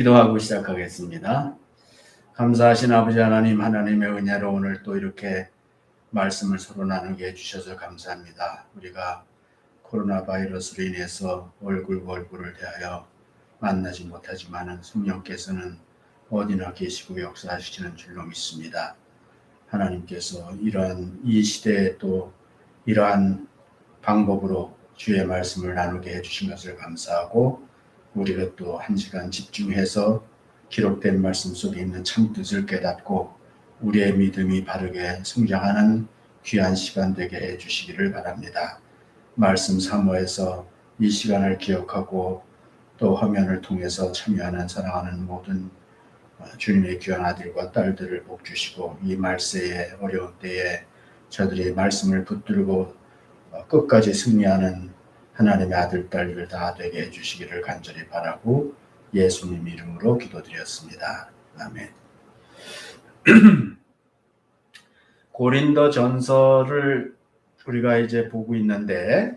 기도하고 시작하겠습니다. 감사하신 아버지 하나님, 하나님의 은혜로 오늘 또 이렇게 말씀을 서로 나누게 해주셔서 감사합니다. 우리가 코로나 바이러스로 인해서 얼굴과 얼굴을 대하여 만나지 못하지만은 성령께서는 어디나 계시고 역사하시는 줄로 믿습니다. 하나님께서 이러한 이 시대에 또 이러한 방법으로 주의 말씀을 나누게 해주신 것을 감사하고, 우리가 또 한 시간 집중해서 기록된 말씀 속에 있는 참 뜻을 깨닫고 우리의 믿음이 바르게 성장하는 귀한 시간 되게 해주시기를 바랍니다. 말씀 사모해서 이 시간을 기억하고 또 화면을 통해서 참여하는 사랑하는 모든 주님의 귀한 아들과 딸들을 복 주시고, 이 말세에 어려운 때에 저들이 말씀을 붙들고 끝까지 승리하는 하나님의 아들, 딸들 다 되게 해주시기를 간절히 바라고 예수님 이름으로 기도드렸습니다. 아멘. 고린도 전서를 우리가 이제 보고 있는데,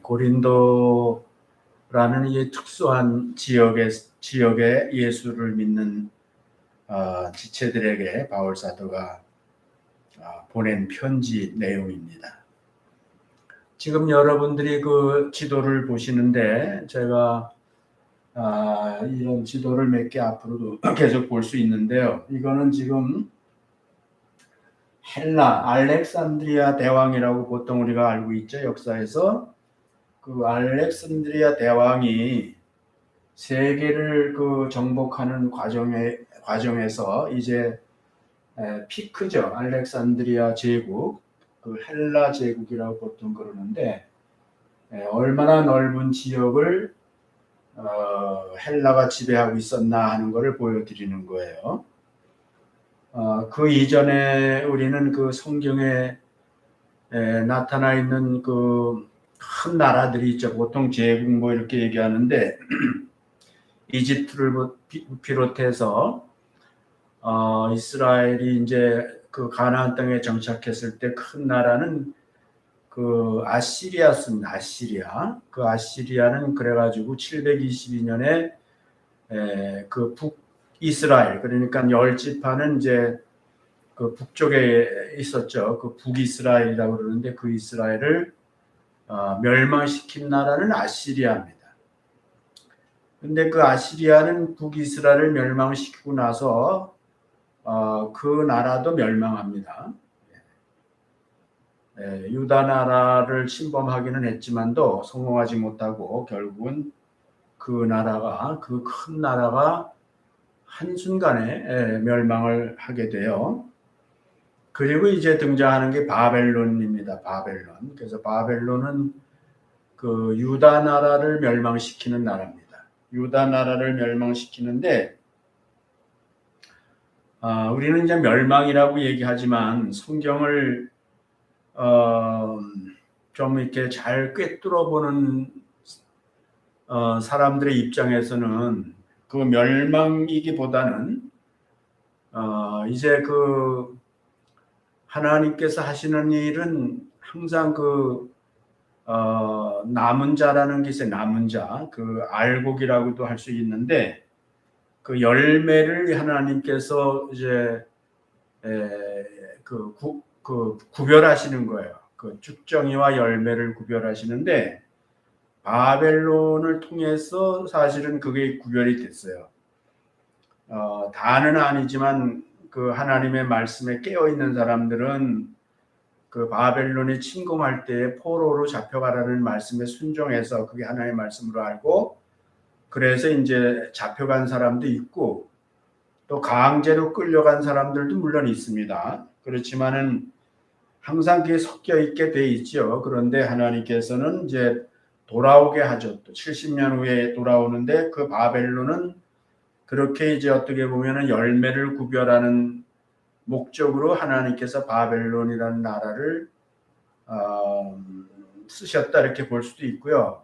고린도라는 이 특수한 지역에 예수를 믿는 지체들에게 바울 사도가 보낸 편지 내용입니다. 지금 여러분들이 그 지도를 보시는데, 제가 이런 지도를 몇 개 앞으로도 계속 볼 수 있는데요. 이거는 지금 헬라 알렉산드리아 대왕이라고 보통 우리가 알고 있죠. 역사에서 그 알렉산드리아 대왕이 세계를 그 정복하는 과정에서 이제 피크죠. 알렉산드리아 제국, 그 헬라 제국이라고 보통 그러는데, 얼마나 넓은 지역을 헬라가 지배하고 있었나 하는 것을 보여드리는 거예요. 그 이전에 우리는 그 성경에 나타나 있는 그 큰 나라들이 있죠. 보통 제국 뭐 이렇게 얘기하는데, 이집트를 비롯해서 이스라엘이 이제 그 가나안 땅에 정착했을 때 큰 나라는 그 아시리아였습니다. 아시리아. 그 아시리아는 그래가지고 722년에 그 북이스라엘, 그러니까 열 지파는 이제 그 북쪽에 있었죠. 그 북이스라엘이라고 그러는데, 그 이스라엘을 멸망시킨 나라는 아시리아입니다. 근데 그 아시리아는 북이스라엘을 멸망시키고 나서 그 나라도 멸망합니다. 유다 나라를 침범하기는 했지만도 성공하지 못하고 결국은 그 나라가, 그 큰 나라가 한순간에 멸망을 하게 돼요. 그리고 이제 등장하는 게 바벨론입니다. 바벨론. 그래서 바벨론은 그 유다 나라를 멸망시키는 나라입니다. 유다 나라를 멸망시키는데, 우리는 이제 멸망이라고 얘기하지만 성경을 좀 이렇게 잘 꿰뚫어 보는 사람들의 입장에서는 그 멸망이기보다는 이제 그 하나님께서 하시는 일은 항상 그 남은 자라는 게 있어요. 남은 자, 그 알곡이라고도 할 수 있는데, 그 열매를 하나님께서 이제 구별하시는 거예요. 그 쭉정이와 열매를 구별하시는데, 바벨론을 통해서 사실은 그게 구별이 됐어요. 다는 아니지만 그 하나님의 말씀에 깨어 있는 사람들은 그 바벨론이 침공할 때 포로로 잡혀가라는 말씀에 순종해서 그게 하나님의 말씀으로 알고, 그래서 이제 잡혀간 사람도 있고 또 강제로 끌려간 사람들도 물론 있습니다. 그렇지만은 항상 그게 섞여 있게 돼 있죠. 그런데 하나님께서는 이제 돌아오게 하죠. 또 70년 후에 돌아오는데, 그 바벨론은 그렇게 이제 어떻게 보면은 열매를 구별하는 목적으로 하나님께서 바벨론이라는 나라를 쓰셨다, 이렇게 볼 수도 있고요.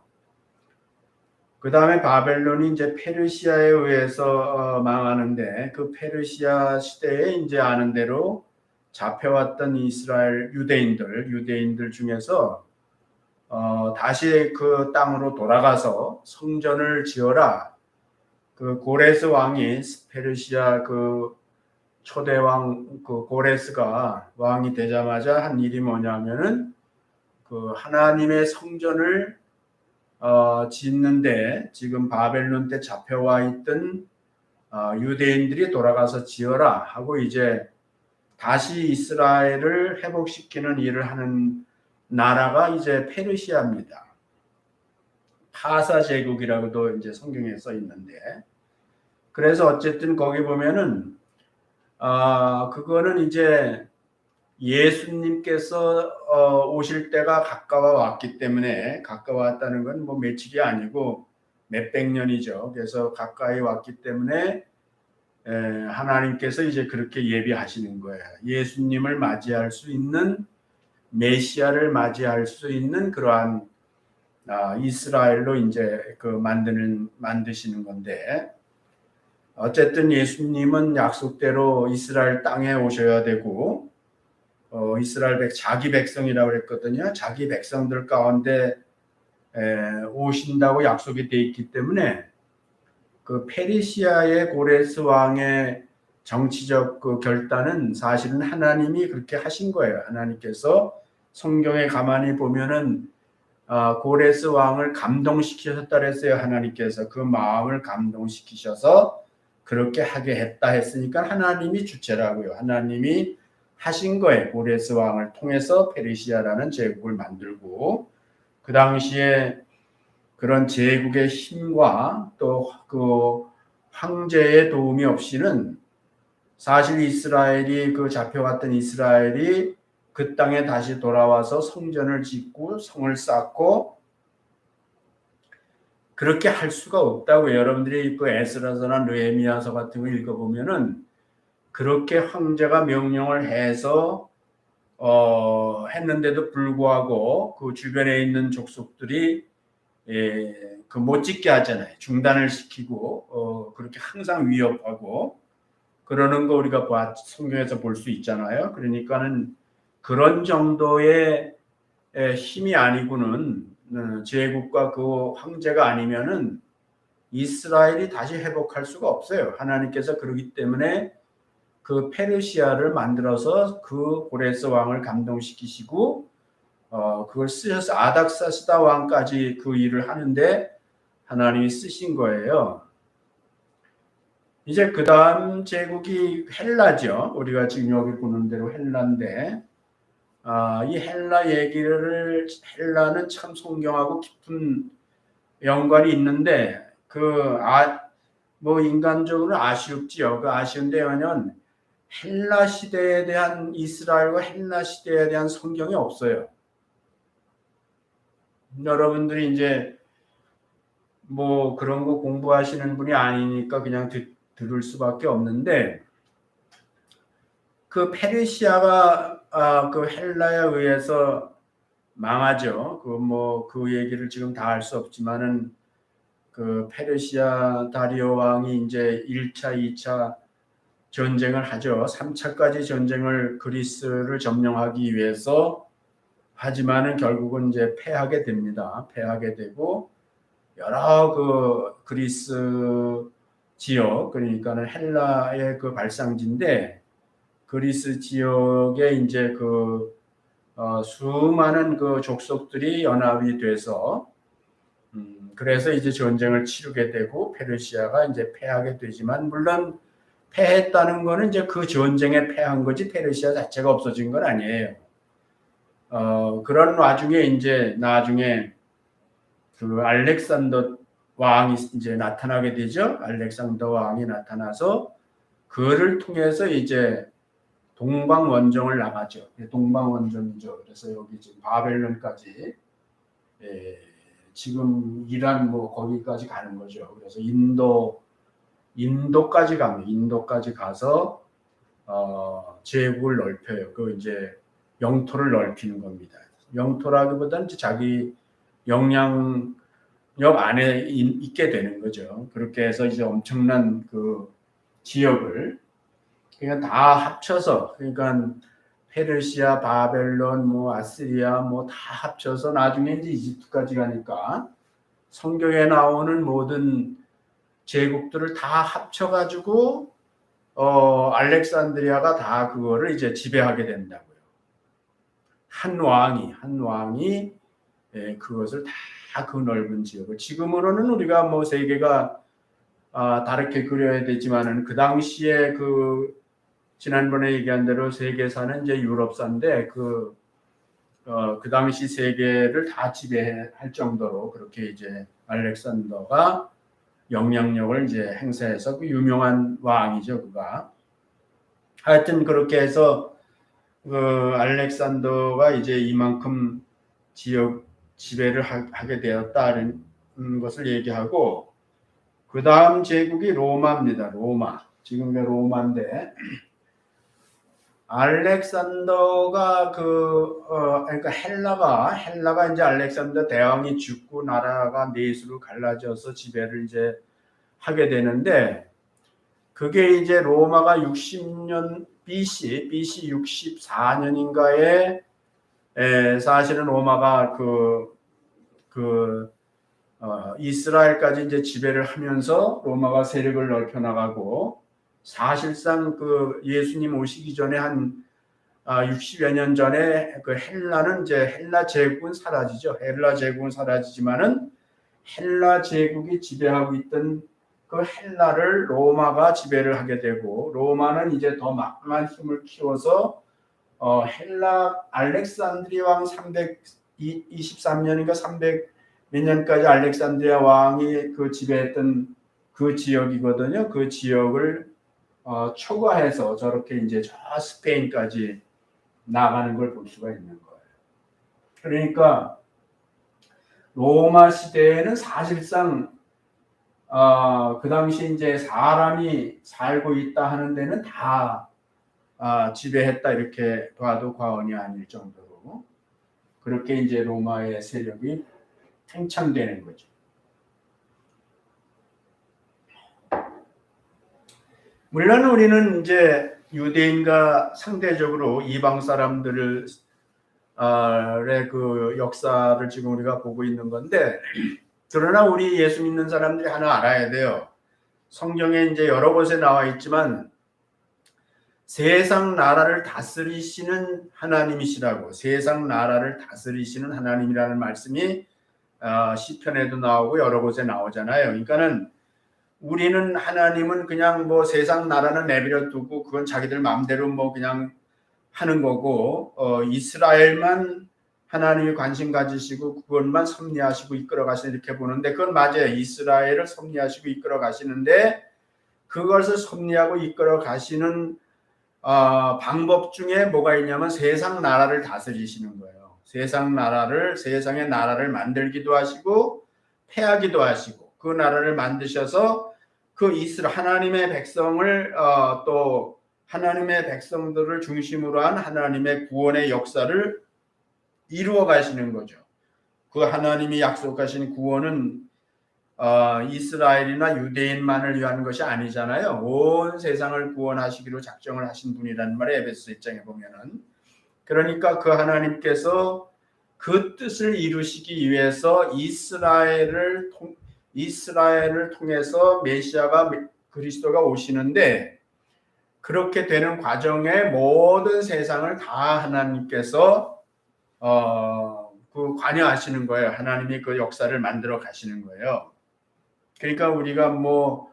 그 다음에 바벨론이 이제 페르시아에 의해서 망하는데, 그 페르시아 시대에 이제 아는 대로 잡혀왔던 이스라엘 유대인들 중에서 다시 그 땅으로 돌아가서 성전을 지어라, 그 고레스 왕이 페르시아 그 초대 왕 그 고레스가 왕이 되자마자 한 일이 뭐냐면은 그 하나님의 성전을 짓는데 지금 바벨론 때 잡혀와 있던 유대인들이 돌아가서 지어라 하고 이제 다시 이스라엘을 회복시키는 일을 하는 나라가 이제 페르시아입니다. 파사 제국이라고도 이제 성경에 써 있는데, 그래서 어쨌든 거기 보면은 그거는 이제 예수님께서 오실 때가 가까워 왔기 때문에, 가까웠다는 건 뭐 며칠이 아니고 몇백 년이죠. 그래서 가까이 왔기 때문에 하나님께서 이제 그렇게 예비하시는 거예요. 예수님을 맞이할 수 있는, 메시아를 맞이할 수 있는 그러한 이스라엘로 이제 만드시는 건데, 어쨌든 예수님은 약속대로 이스라엘 땅에 오셔야 되고, 이스라엘 자기 백성이라고 그랬거든요. 자기 백성들 가운데 오신다고 약속이 돼 있기 때문에 그 페르시아의 고레스 왕의 정치적 그 결단은 사실은 하나님이 그렇게 하신 거예요. 하나님께서 성경에 가만히 보면은 고레스 왕을 감동시키셨다 그랬어요. 하나님께서 그 마음을 감동시키셔서 그렇게 하게 했다 했으니까 하나님이 주체라고요. 하나님이 하신 거예요. 고레스 왕을 통해서 페르시아라는 제국을 만들고, 그 당시에 그런 제국의 힘과 또 그 황제의 도움이 없이는 사실 이스라엘이 그 잡혀갔던 이스라엘이 그 땅에 다시 돌아와서 성전을 짓고 성을 쌓고 그렇게 할 수가 없다고. 여러분들이 그 에스라서나 느헤미야서 같은 거 읽어보면은 그렇게 황제가 명령을 해서 했는데도 불구하고 그 주변에 있는 족속들이 그 못 짓게 하잖아요. 중단을 시키고 그렇게 항상 위협하고 그러는 거 우리가 성경에서 볼 수 있잖아요. 그러니까는 그런 정도의 힘이 아니고는 제국과 그 황제가 아니면은 이스라엘이 다시 회복할 수가 없어요. 하나님께서 그러기 때문에 그 페르시아를 만들어서 그 고레스 왕을 감동시키시고 그걸 쓰셔서 아닥사스다 왕까지 그 일을 하는데 하나님이 쓰신 거예요. 이제 그 다음 제국이 헬라죠. 우리가 지금 여기 보는 대로 헬라인데, 이 헬라는 참 성경하고 깊은 연관이 있는데, 뭐 인간적으로 아쉬웠지요. 그 아쉬운데, 왜냐면 헬라 시대에 대한 이스라엘과 헬라 시대에 대한 성경이 없어요. 여러분들이 이제 뭐 그런 거 공부하시는 분이 아니니까 그냥 들을 수밖에 없는데, 그 페르시아가 그 헬라에 의해서 망하죠. 그 얘기를 지금 다 할 수 없지만은 그 페르시아 다리오 왕이 이제 1차, 2차 전쟁을 하죠. 3차까지 전쟁을 그리스를 점령하기 위해서 하지만은 결국은 이제 패하게 됩니다. 패하게 되고 여러 그 그리스 지역, 그러니까는 헬라의 그 발상지인데, 그리스 지역에 이제 수많은 그 족속들이 연합이 돼서 그래서 이제 전쟁을 치르게 되고 페르시아가 이제 패하게 되지만, 물론 패했다는 거는 이제 그 전쟁에 패한 거지 페르시아 자체가 없어진 건 아니에요. 그런 와중에 이제 나중에 그 알렉산더 왕이 이제 나타나게 되죠. 알렉산더 왕이 나타나서 그를 통해서 이제 동방 원정을 나가죠. 동방 원정이죠. 그래서 여기 지금 바벨론까지, 지금 이란 뭐 거기까지 가는 거죠. 그래서 인도까지 갑니다. 인도까지 가서 제국을 넓혀요. 그 이제 영토를 넓히는 겁니다. 영토라기보다는 자기 영향력 안에 있게 되는 거죠. 그렇게 해서 이제 엄청난 그 지역을 그냥 다 합쳐서, 그러니까 페르시아, 바벨론, 뭐 아시리아 뭐 다 합쳐서 나중에 이제 이집트까지 가니까 성경에 나오는 모든 제국들을 다 합쳐가지고 알렉산드리아가 다 그거를 이제 지배하게 된다고요. 한 왕이 그것을 다 그 넓은 지역을, 지금으로는 우리가 뭐 세계가 다르게 그려야 되지만은 그 당시에 그 지난번에 얘기한 대로 세계사는 이제 유럽사인데 그 당시 세계를 다 지배할 정도로 그렇게 이제 알렉산더가 영향력을 이제 행사해서 그 유명한 왕이죠, 그가. 하여튼 그렇게 해서 그 알렉산더가 이제 이만큼 지역 지배를 하게 되었다는 것을 얘기하고, 그 다음 제국이 로마입니다. 로마. 지금의 로마인데, 알렉산더가 그러니까 헬라가 이제 알렉산더 대왕이 죽고 나라가 넷으로 갈라져서 지배를 이제 하게 되는데, 그게 이제 로마가 60년 BC 64년인가에 사실은 로마가 이스라엘까지 이제 지배를 하면서 로마가 세력을 넓혀 나가고, 사실상 그 예수님 오시기 전에 한 60여 년 전에 그 헬라는 이제 헬라 제국은 사라지죠. 헬라 제국은 사라지지만은 헬라 제국이 지배하고 있던 그 헬라를 로마가 지배를 하게 되고, 로마는 이제 더 막강한 힘을 키워서 헬라 알렉산드리아 왕 323년인가 300 몇 년까지 알렉산드리아 왕이 그 지배했던 그 지역이거든요. 그 지역을 초과해서 저렇게 이제 저 스페인까지 나가는 걸 볼 수가 있는 거예요. 그러니까 로마 시대에는 사실상 그 당시 이제 사람이 살고 있다 하는 데는 다 지배했다 이렇게 봐도 과언이 아닐 정도로 그렇게 이제 로마의 세력이 팽창되는 거죠. 물론 우리는 이제 유대인과 상대적으로 이방 사람들의 그 역사를 지금 우리가 보고 있는 건데, 그러나 우리 예수 믿는 사람들이 하나 알아야 돼요. 성경에 이제 여러 곳에 나와 있지만 세상 나라를 다스리시는 하나님이시라고, 세상 나라를 다스리시는 하나님이라는 말씀이 시편에도 나오고 여러 곳에 나오잖아요. 그러니까는 우리는 하나님은 그냥 뭐 세상 나라는 내버려 두고 그건 자기들 마음대로 뭐 그냥 하는 거고, 이스라엘만 하나님이 관심 가지시고 그것만 섭리하시고 이끌어 가시는, 이렇게 보는데 그건 맞아요. 이스라엘을 섭리하시고 이끌어 가시는데, 그것을 섭리하고 이끌어 가시는 방법 중에 뭐가 있냐면 세상 나라를 다스리시는 거예요. 세상의 나라를 만들기도 하시고 폐하기도 하시고, 그 나라를 만드셔서 그 하나님의 백성을 또 하나님의 백성들을 중심으로 한 하나님의 구원의 역사를 이루어 가시는 거죠. 그 하나님이 약속하신 구원은 이스라엘이나 유대인만을 위한 것이 아니잖아요. 온 세상을 구원하시기로 작정을 하신 분이라는 말에 에베소 1장에 보면은, 그러니까 그 하나님께서 그 뜻을 이루시기 위해서 이스라엘을 통해서 메시아가 그리스도가 오시는데, 그렇게 되는 과정에 모든 세상을 다 하나님께서 그 관여하시는 거예요. 하나님이 그 역사를 만들어 가시는 거예요. 그러니까 우리가 뭐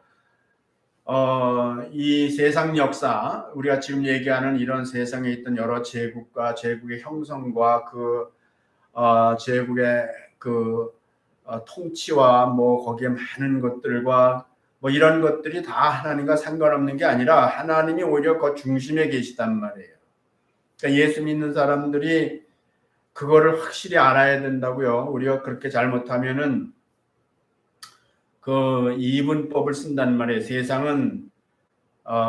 이 세상 역사, 우리가 지금 얘기하는 이런 세상에 있던 여러 제국과 제국의 형성과 그 제국의 그 통치와 뭐 거기에 많은 것들과 뭐 이런 것들이 다 하나님과 상관없는 게 아니라 하나님이 오히려 그 중심에 계시단 말이에요. 그러니까 예수 믿는 사람들이 그거를 확실히 알아야 된다고요. 우리가 그렇게 잘못하면은 그 이분법을 쓴단 말이에요. 세상은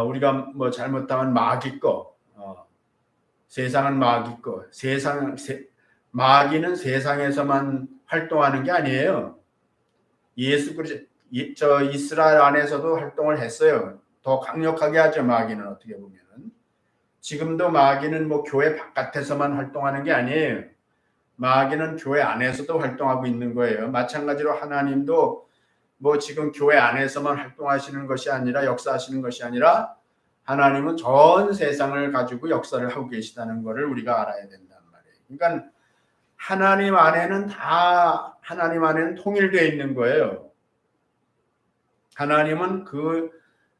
우리가 뭐 잘못하면 마귀 거, 세상은 마귀 거, 마귀는 세상에서만 활동하는 게 아니에요. 예수 그리스도 저 이스라엘 안에서도 활동을 했어요. 더 강력하게 하죠. 마귀는 어떻게 보면 지금도 마귀는 뭐 교회 바깥에서만 활동하는 게 아니에요. 마귀는 교회 안에서도 활동하고 있는 거예요. 마찬가지로 하나님도 뭐 지금 교회 안에서만 활동하시는 것이 아니라 역사하시는 것이 아니라 하나님은 전 세상을 가지고 역사를 하고 계시다는 것을 우리가 알아야 된단 말이에요. 그러니까 하나님 안에는 통일되어 있는 거예요. 하나님은 그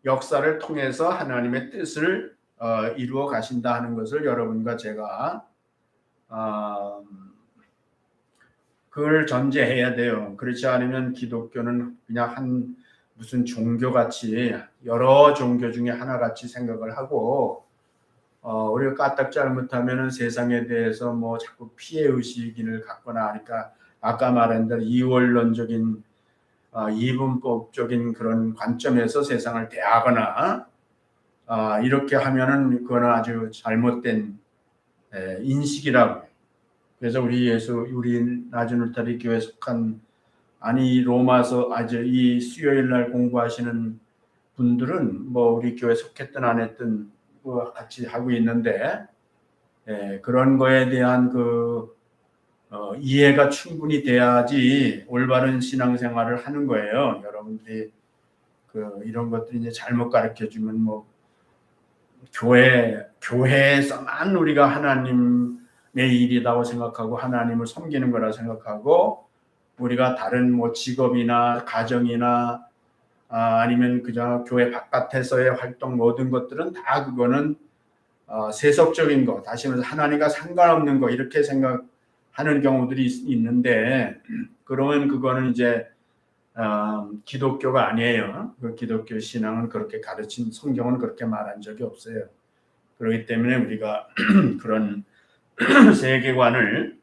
역사를 통해서 하나님의 뜻을 이루어 가신다 하는 것을 여러분과 제가 그걸 전제해야 돼요. 그렇지 않으면 기독교는 그냥 무슨 종교같이 여러 종교 중에 하나같이 생각을 하고 우리가 까딱 잘못하면은 세상에 대해서 뭐 자꾸 피해 의식을 갖거나 하니까 아까 말한 대로 이원론적인 이분법적인 그런 관점에서 세상을 대하거나 이렇게 하면은 그건 아주 잘못된 인식이라고. 그래서 우리 낮은 울타리 교회 속한 로마서 이 수요일 날 공부하시는 분들은 뭐 우리 교회 속했든 안 했든 뭐 같이 하고 있는데 그런 거에 대한 이해가 충분히 돼야지 올바른 신앙생활을 하는 거예요. 여러분들이 이런 것들이 이제 잘못 가르쳐 주면 뭐 교회에서만 우리가 하나님의 일이라고 생각하고 하나님을 섬기는 거라 생각하고 우리가 다른 뭐 직업이나 가정이나 아니면 그저 교회 바깥에서의 활동 모든 것들은 다 그거는 세속적인 거, 다시 말해서 하나님과 상관없는 거 이렇게 생각하는 경우들이 있는데 그러면 그거는 이제 기독교가 아니에요. 그 기독교 신앙은 그렇게 가르친 성경은 그렇게 말한 적이 없어요. 그렇기 때문에 우리가 그런 세계관을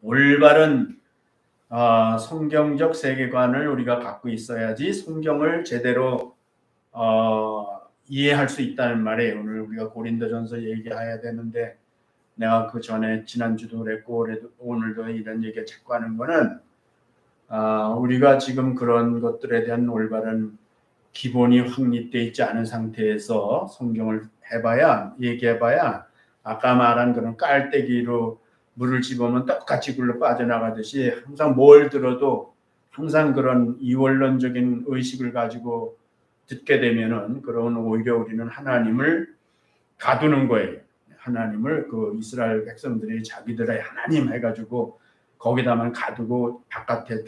올바른 성경적 세계관을 우리가 갖고 있어야지 성경을 제대로 이해할 수 있다는 말이에요. 오늘 우리가 고린도전서 얘기해야 되는데 내가 그 전에 지난주도 그랬고 오늘도 이런 얘기 자꾸 하는 거는 우리가 지금 그런 것들에 대한 올바른 기본이 확립되어 있지 않은 상태에서 성경을 얘기해봐야 아까 말한 그런 깔때기로 물을 집으면 똑같이 굴러 빠져나가듯이 항상 뭘 들어도 항상 그런 이원론적인 의식을 가지고 듣게 되면은 그러면 오히려 우리는 하나님을 가두는 거예요. 하나님을 이스라엘 백성들이 자기들의 하나님 해가지고 거기다만 가두고 바깥에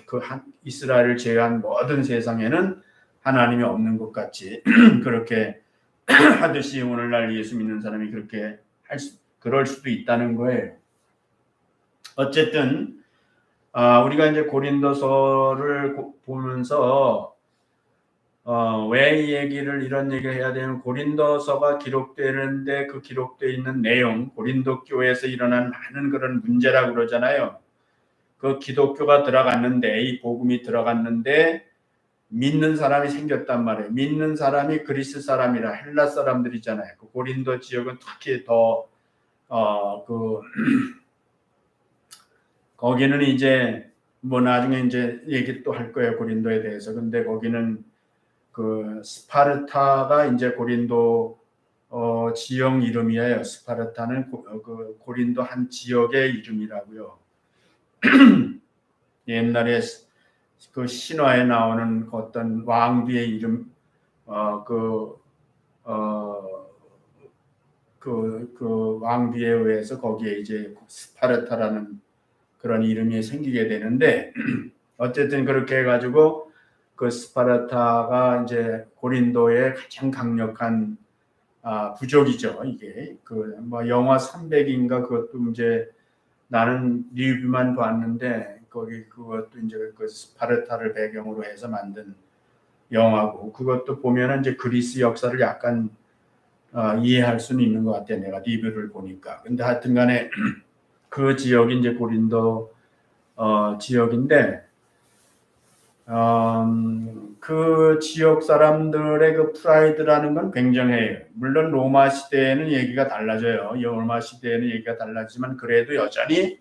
이스라엘을 제외한 모든 세상에는 하나님이 없는 것 같이 그렇게 하듯이 오늘날 예수 믿는 사람이 그렇게 그럴 수도 있다는 거예요. 어쨌든 우리가 이제 고린도서를 보면서 왜 이런 얘기를 해야 되면 고린도서가 기록되는데 그 기록되어 있는 내용, 고린도 교회에서 일어난 많은 그런 문제라고 그러잖아요. 그 기독교가 들어갔는데 이 복음이 들어갔는데 믿는 사람이 생겼단 말이에요. 믿는 사람이 그리스 사람이라 헬라 사람들이잖아요. 그 고린도 지역은 특히 더 거기는 이제 뭐 나중에 이제 얘기 또 할 거예요. 고린도에 대해서. 근데 거기는 스파르타가 이제 고린도 지역 이름이에요. 스파르타는 고린도 한 지역의 이름이라고요. 옛날에 그 신화에 나오는 어떤 왕비의 이름 그 왕비에 의해서 거기에 이제 스파르타라는 그런 이름이 생기게 되는데 어쨌든 그렇게 해가지고 그 스파르타가 이제 고린도의 가장 강력한 부족이죠. 이게 뭐 영화 300인가 그것도 이제 나는 리뷰만 봤는데 그것도 이제 그 스파르타를 배경으로 해서 만든 영화고 그것도 보면은 이제 그리스 역사를 약간 이해할 수는 있는 것 같아요. 내가 리뷰를 보니까. 근데 하여튼간에 그 지역이 이제 고린도 지역인데 그 지역 사람들의 그 프라이드라는 건 굉장해요. 물론 로마 시대에는 얘기가 달라져요. 로마 시대에는 얘기가 달라지만 그래도 여전히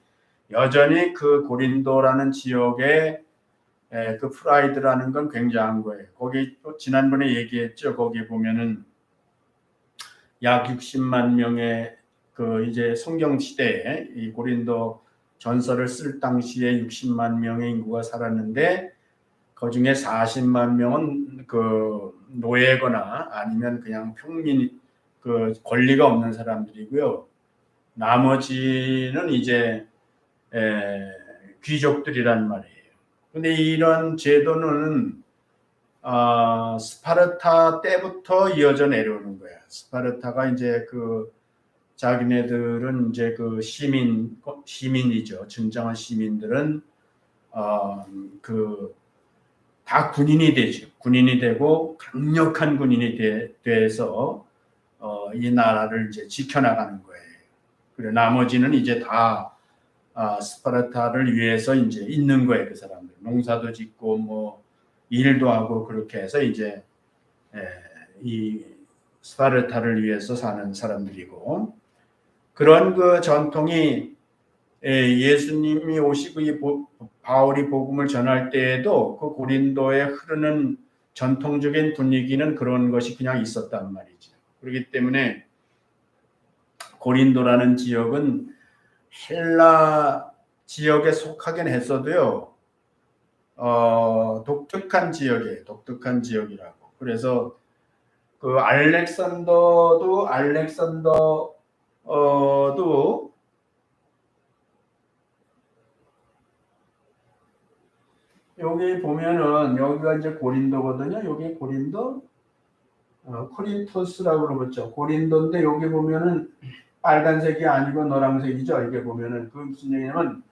그 고린도라는 지역의 그 프라이드라는 건 굉장한 거예요. 거기 또 지난번에 얘기했죠. 거기 보면은 약 60만 명의 이제 성경 시대에 이 고린도 전설을 쓸 당시에 60만 명의 인구가 살았는데 그중에 40만 명은 그 노예거나 아니면 그냥 평민 그 권리가 없는 사람들이고요. 나머지는 이제 귀족들이란 말이에요. 근데 이런 제도는 스파르타 때부터 이어져 내려오는 거야. 스파르타가 이제 그 자기네들은 이제 그 시민이죠. 진정한 시민들은 그 다 군인이 되죠. 군인이 되고 강력한 군인이 돼서 이 나라를 이제 지켜나가는 거예요. 그리고 나머지는 이제 다 스파르타를 위해서 이제 있는 거예요. 그 사람들 농사도 짓고 뭐 일도 하고 그렇게 해서 이제 이 스파르타를 위해서 사는 사람들이고, 그런 그 전통이 예수님이 오시고 바울이 복음을 전할 때에도 그 고린도에 흐르는 전통적인 분위기는 그런 것이 그냥 있었단 말이죠. 그렇기 때문에 고린도라는 지역은 헬라 지역에 속하긴 했어도요, 독특한 지역이에요. 독특한 지역이라고. 그래서 그 알렉산더도 여기 보면은 여기가 이제 고린도거든요. 여기 고린도, 코린토스라고 그러죠. 고린도인데 여기 보면은 빨간색이 아니고 노란색이죠. 이게 보면은 그 무슨 얘기냐면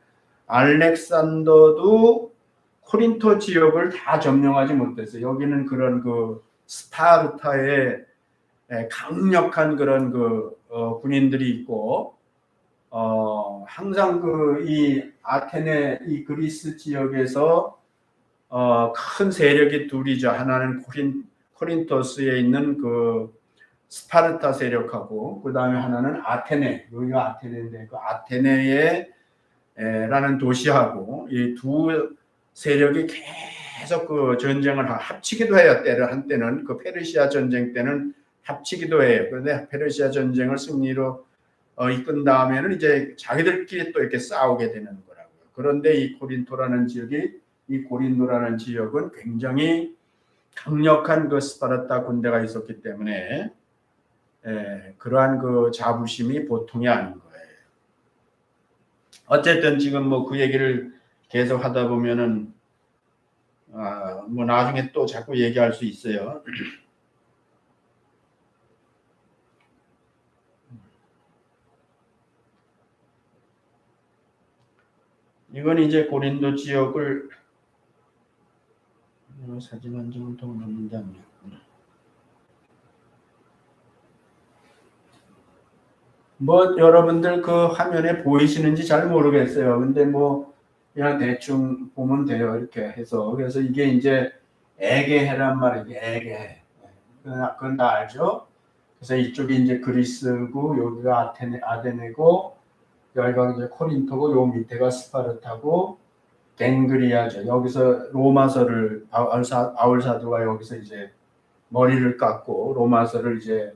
알렉산더도 코린토 지역을 다 점령하지 못했어요. 여기는 그런 그 스파르타의 강력한 그런 그 군인들이 있고, 항상 그 이 아테네 이 그리스 지역에서 큰 세력이 둘이죠. 하나는 코린토스에 있는 그 스파르타 세력하고, 그 다음에 하나는 아테네, 여기가 아테네인데 그 아테네에 라는 도시하고, 이 두 세력이 계속 그 전쟁을 합치기도 해요. 한때는 그 페르시아 전쟁 때는 합치기도 해요. 그런데 페르시아 전쟁을 승리로 이끈 다음에는 이제 자기들끼리 또 이렇게 싸우게 되는 거라고요. 그런데 이 고린도라는 지역은 굉장히 강력한 그 스파르타 군대가 있었기 때문에 그러한 그 자부심이 보통이 아닌 거예요. 어쨌든 지금 뭐 그 얘기를 계속 하다 보면은 뭐 나중에 또 자꾸 얘기할 수 있어요. 이건 이제 고린도 지역을 사진 한 장을 더 넣는데 안 돼. 뭐 여러분들 그 화면에 보이시는지 잘 모르겠어요. 근데 뭐 그냥 대충 보면 돼요. 이렇게 해서. 그래서 이게 이제 에게해란 말이에요. 에게해. 그건 다 알죠? 그래서 이쪽이 이제 그리스고 여기가 아테네고 여기가 이제 코린토고 요 밑에가 스파르타고 갱그리아죠. 여기서 로마서를 바울 사도가 여기서 이제 머리를 깎고 로마서를 이제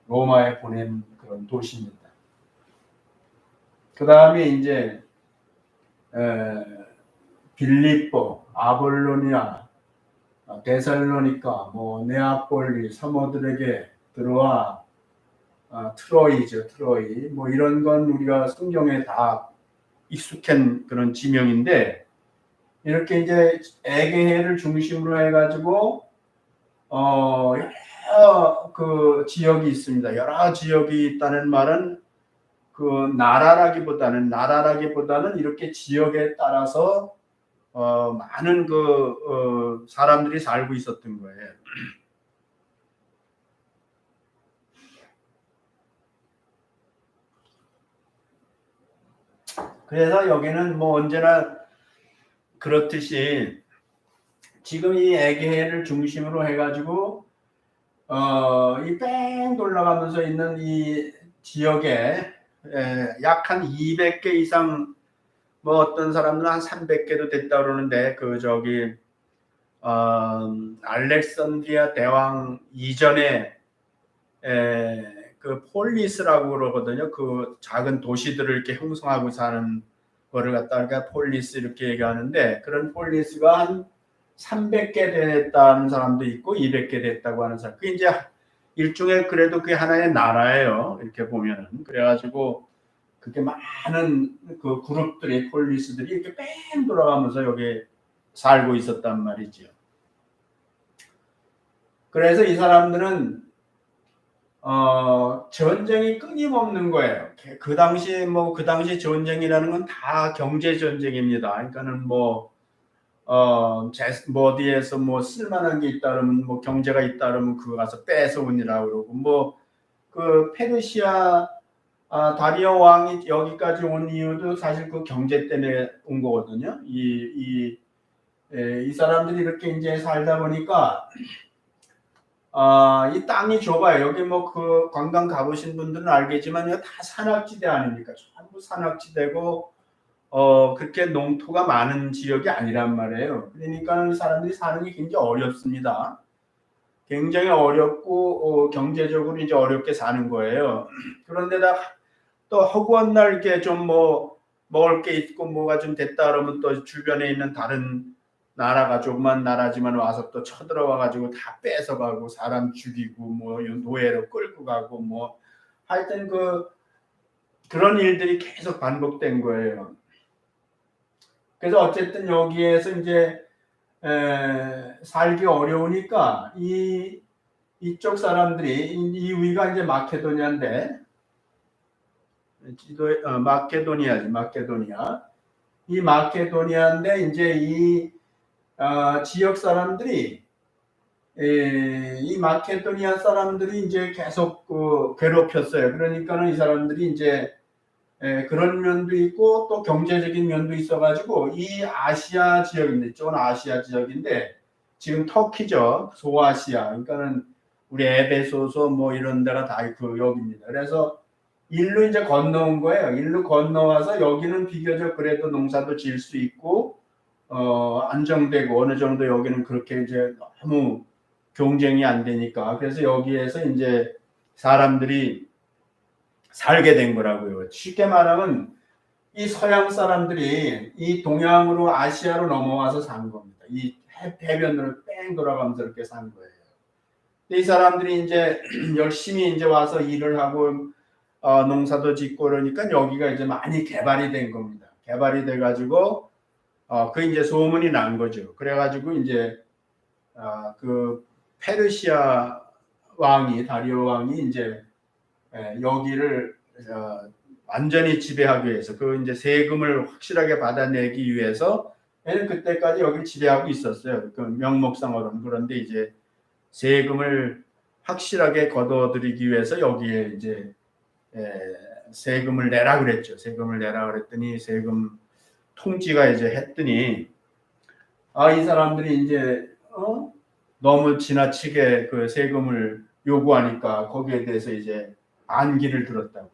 로마에 보낸 그런 도시입니다. 그 다음에 이제 빌립보, 아볼로니아, 데살로니카, 뭐 네아폴리, 서머들에게 들어와, 트로이죠, 트로이. 뭐 이런 건 우리가 성경에 다 익숙한 그런 지명인데, 이렇게 이제 에게해를 중심으로 해가지고 여러 그 지역이 있습니다. 여러 지역이 있다는 말은 그 나라라기보다는 이렇게 지역에 따라서 많은 그 사람들이 살고 있었던 거예요. 그래서 여기는 뭐 언제나 그렇듯이 지금 이 에게해를 중심으로 해가지고 이 뺑 돌아가면서 있는 이 지역에 약 한 200개 이상, 뭐 어떤 사람들은 한 300개도 됐다 그러는데 그 저기 알렉산드리아 대왕 이전에 그 폴리스라고 그러거든요. 그 작은 도시들을 이렇게 형성하고 사는 거를 갖다가 폴리스 이렇게 얘기하는데, 그런 폴리스가 한 300개 됐다는 사람도 있고 200개 됐다고 하는 사람. 그게 이제 일종의 그래도 그게 하나의 나라예요. 이렇게 보면은. 그래가지고 그게 많은 그 그룹들이 폴리스들이 이렇게 뺑 돌아가면서 여기 살고 있었단 말이죠. 그래서 이 사람들은 전쟁이 끊임없는 거예요. 그 당시 전쟁이라는 건 다 경제 전쟁입니다. 그러니까는 어디에서 쓸만한 게 있다 그러면 경제가 있다 그러면 그거 가서 뺏어오니라 그러고 그 페르시아 다리오 왕이 여기까지 온 이유도 사실 그 경제 때문에 온 거거든요. 이 사람들이 이렇게 이제 살다 보니까 이 땅이 좁아요. 여기 그 관광 가보신 분들은 알겠지만 이거 다 산악지대 아닙니까? 전부 산악지대고 그렇게 농토가 많은 지역이 아니란 말이에요. 그러니까 사람들이 사는 게 굉장히 어렵습니다. 굉장히 어렵고 경제적으로 이제 어렵게 사는 거예요. 그런데다 또 허구한 날 이렇게 좀 먹을 게 있고 뭐가 좀 됐다 그러면 또 주변에 있는 다른 나라가 조그만 나라지만 와서 또 쳐들어와 가지고 다 뺏어가고 사람 죽이고 노예로 끌고 가고 하여튼 그런 일들이 계속 반복된 거예요. 그래서 어쨌든 여기에서 이제 살기 어려우니까 이쪽 사람들이 이 위가 이제 마케도니아인데 마케도니아. 이 마케도니아인데 이제 이 지역 사람들이 이 마케도니아 사람들이 이제 계속 괴롭혔어요. 그러니까는 이 사람들이 이제 그런 면도 있고 또 경제적인 면도 있어가지고 이 아시아 지역인데 이쪽은 아시아 지역인데 지금 터키죠. 소아시아. 그러니까는 우리 에베소서 이런 데가 다 여기입니다. 그래서 일로 이제 건너온 거예요. 일로 건너와서 여기는 비교적 그래도 농사도 지을 수 있고 안정되고 어느 정도 여기는 그렇게 이제 너무 경쟁이 안 되니까 그래서 여기에서 이제 사람들이 살게 된 거라고요. 쉽게 말하면 이 서양 사람들이 이 동양으로 아시아로 넘어와서 산 겁니다. 이 해변으로 뺑 돌아가면서 이렇게 산 거예요. 이 사람들이 이제 열심히 이제 와서 일을 하고 농사도 짓고 그러니까 여기가 이제 많이 개발이 된 겁니다. 개발이 돼 가지고 그 이제 소문이 난 거죠. 그래 가지고 이제 그 페르시아 왕이 다리오 왕이 이제 여기를 완전히 지배하기 위해서 그 이제 세금을 확실하게 받아내기 위해서 그때까지 여기를 지배하고 있었어요. 그 명목상으로는. 그런데 이제 세금을 확실하게 걷어들이기 위해서 여기에 이제 세금을 내라 그랬죠. 세금을 내라 그랬더니 세금 통지가 이제 했더니 이 사람들이 이제 너무 지나치게 그 세금을 요구하니까 거기에 대해서 이제 반기를 들었다고요.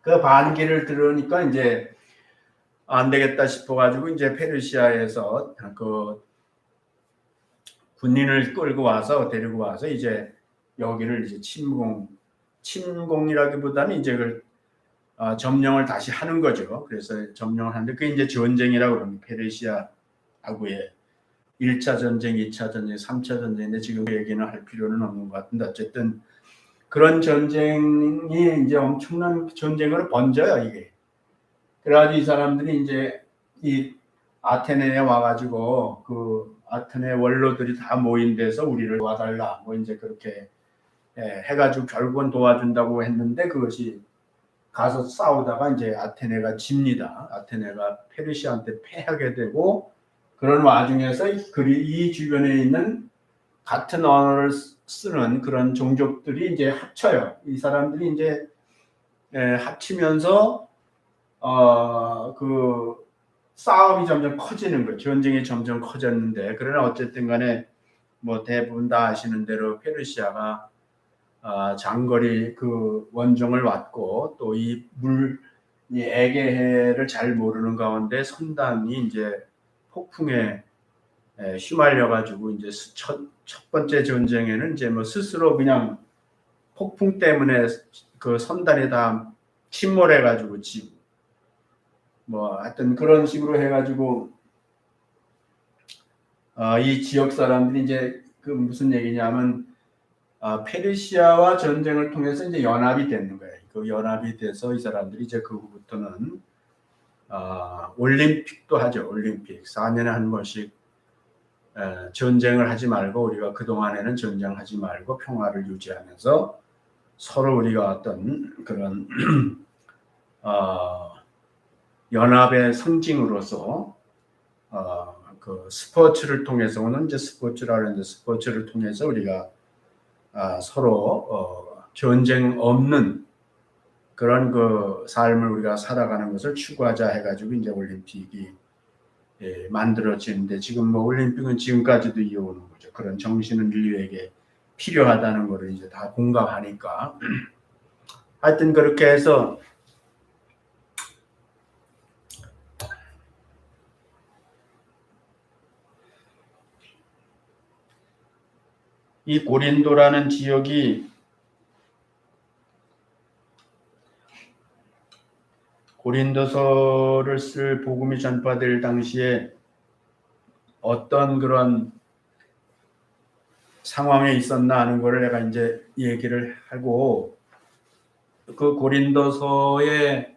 그 반기를 들으니까 이제 안 되겠다 싶어가지고 이제 페르시아에서 그 군인을 끌고 와서 데리고 와서 이제 여기를 이제 침공이라기보다는 이제 그걸 점령을 다시 하는 거죠. 그래서 점령을 하는데 그게 이제 전쟁이라고 그럽니다. 페르시아하고의 1차 전쟁, 2차 전쟁, 3차 전쟁인데 지금 그 얘기는 할 필요는 없는 것 같은데 어쨌든 그런 전쟁이 이제 엄청난 전쟁으로 번져요, 이게. 그래가지고 이 사람들이 이제 이 아테네에 와가지고 그 아테네 원로들이 다 모인 데서 우리를 도와달라. 이제 그렇게 해가지고 결국은 도와준다고 했는데 그것이 가서 싸우다가 이제 아테네가 집니다. 아테네가 페르시아한테 패하게 되고 그런 와중에서 이 주변에 있는 같은 언어를 쓰는 그런 종족들이 이제 합쳐요. 이 사람들이 이제 합치면서 그 싸움이 점점 커지는 거예요. 전쟁이 점점 커졌는데 그러나 어쨌든 간에 대부분 다 아시는 대로 페르시아가 장거리 그 원정을 왔고 또 이 에게해를 잘 모르는 가운데 선단이 이제 폭풍에 휘말려 가지고 이제 첫 번째 전쟁에는 이제 스스로 그냥 폭풍 때문에 그 선단이 다 침몰해 가지고 지고 하여튼 그런 식으로 해 가지고 이 지역 사람들이 이제 그 무슨 얘기냐면 페르시아와 전쟁을 통해서 이제 연합이 되는 거예요. 그 연합이 돼서 이 사람들이 이제 그 후부터는 올림픽도 하죠. 올림픽 4년에 한 번씩 전쟁을 하지 말고 우리가 그 동안에는 전쟁하지 말고 평화를 유지하면서 서로 우리가 어떤 그런 연합의 상징으로서 그 스포츠를 통해서 오는 이제 스포츠라는데 스포츠를 통해서 우리가 서로 전쟁 없는 그런 그 삶을 우리가 살아가는 것을 추구하자 해가지고 이제 올림픽이 만들어지는데 지금 뭐 올림픽은 지금까지도 이어오는 거죠. 그런 정신은 인류에게 필요하다는 것을 이제 다 공감하니까 하여튼 그렇게 해서 이 고린도라는 지역이 고린도서를 쓸 복음이 전파될 당시에 어떤 그런 상황에 있었나 하는 것을 내가 이제 얘기를 하고 그 고린도서에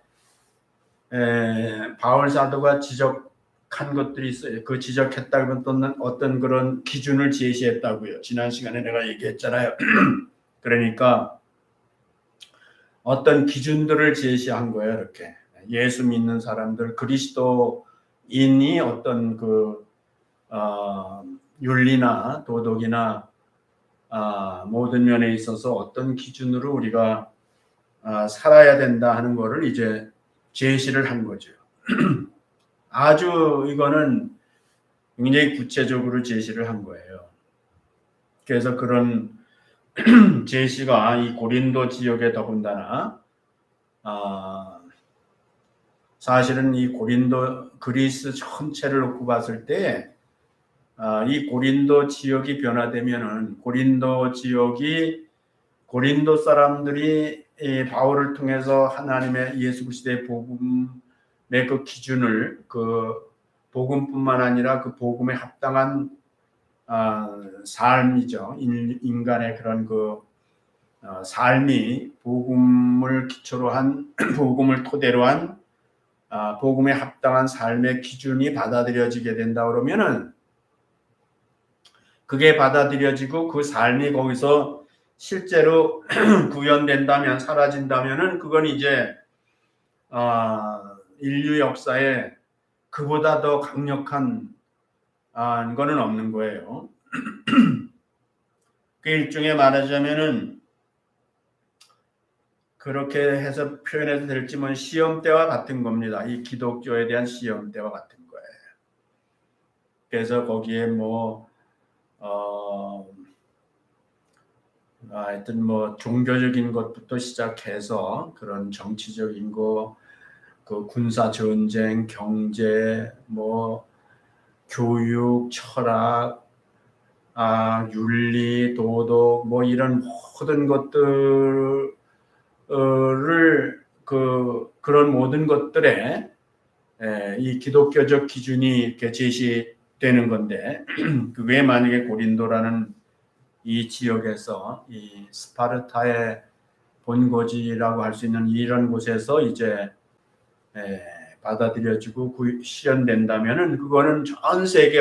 바울 사도가 지적한 것들이 있어요. 그 지적했다면 또는 어떤 그런 기준을 제시했다고요. 지난 시간에 내가 얘기했잖아요. 그러니까 어떤 기준들을 제시한 거예요. 이렇게 예수 믿는 사람들 그리스도인이 어떤 그 윤리나 도덕이나 모든 면에 있어서 어떤 기준으로 우리가 살아야 된다 하는 거를 이제 제시를 한 거죠. 아주 이거는 굉장히 구체적으로 제시를 한 거예요. 그래서 그런 제시가 이 고린도 지역에 더군다나 사실은 이 고린도 그리스 전체를 놓고 봤을 때 이 고린도 지역이 변화되면은 고린도 지역이 고린도 사람들이 이 바울을 통해서 하나님의 예수 그리스도의 복음의 그 기준을 그 복음뿐만 아니라 그 복음에 합당한 삶이죠. 인간의 그런 그 삶이 복음을 기초로 한 복음을 토대로 한 복음에 합당한 삶의 기준이 받아들여지게 된다 그러면은 그게 받아들여지고 그 삶이 거기서 실제로 구현된다면 사라진다면은 그건 이제 인류 역사에 그보다 더 강력한 거는 없는 거예요. 그 일종의 말하자면은 그렇게 해서 표현해도 될지 뭐 시험대와 같은 겁니다. 이 기독교에 대한 시험대와 같은 거예요. 그래서 거기에 뭐 하여튼 뭐 종교적인 것부터 시작해서 그런 정치적인 거, 그 군사 전쟁, 경제, 뭐 교육, 철학, 윤리, 도덕, 뭐 이런 모든 것들을 그런 모든 것들에 이 기독교적 기준이 이렇게 제시되는 건데 그게 만약에 고린도라는 이 지역에서 이 스파르타의 본거지라고 할 수 있는 이런 곳에서 이제 받아들여지고 실현된다면은 그거는 전 세계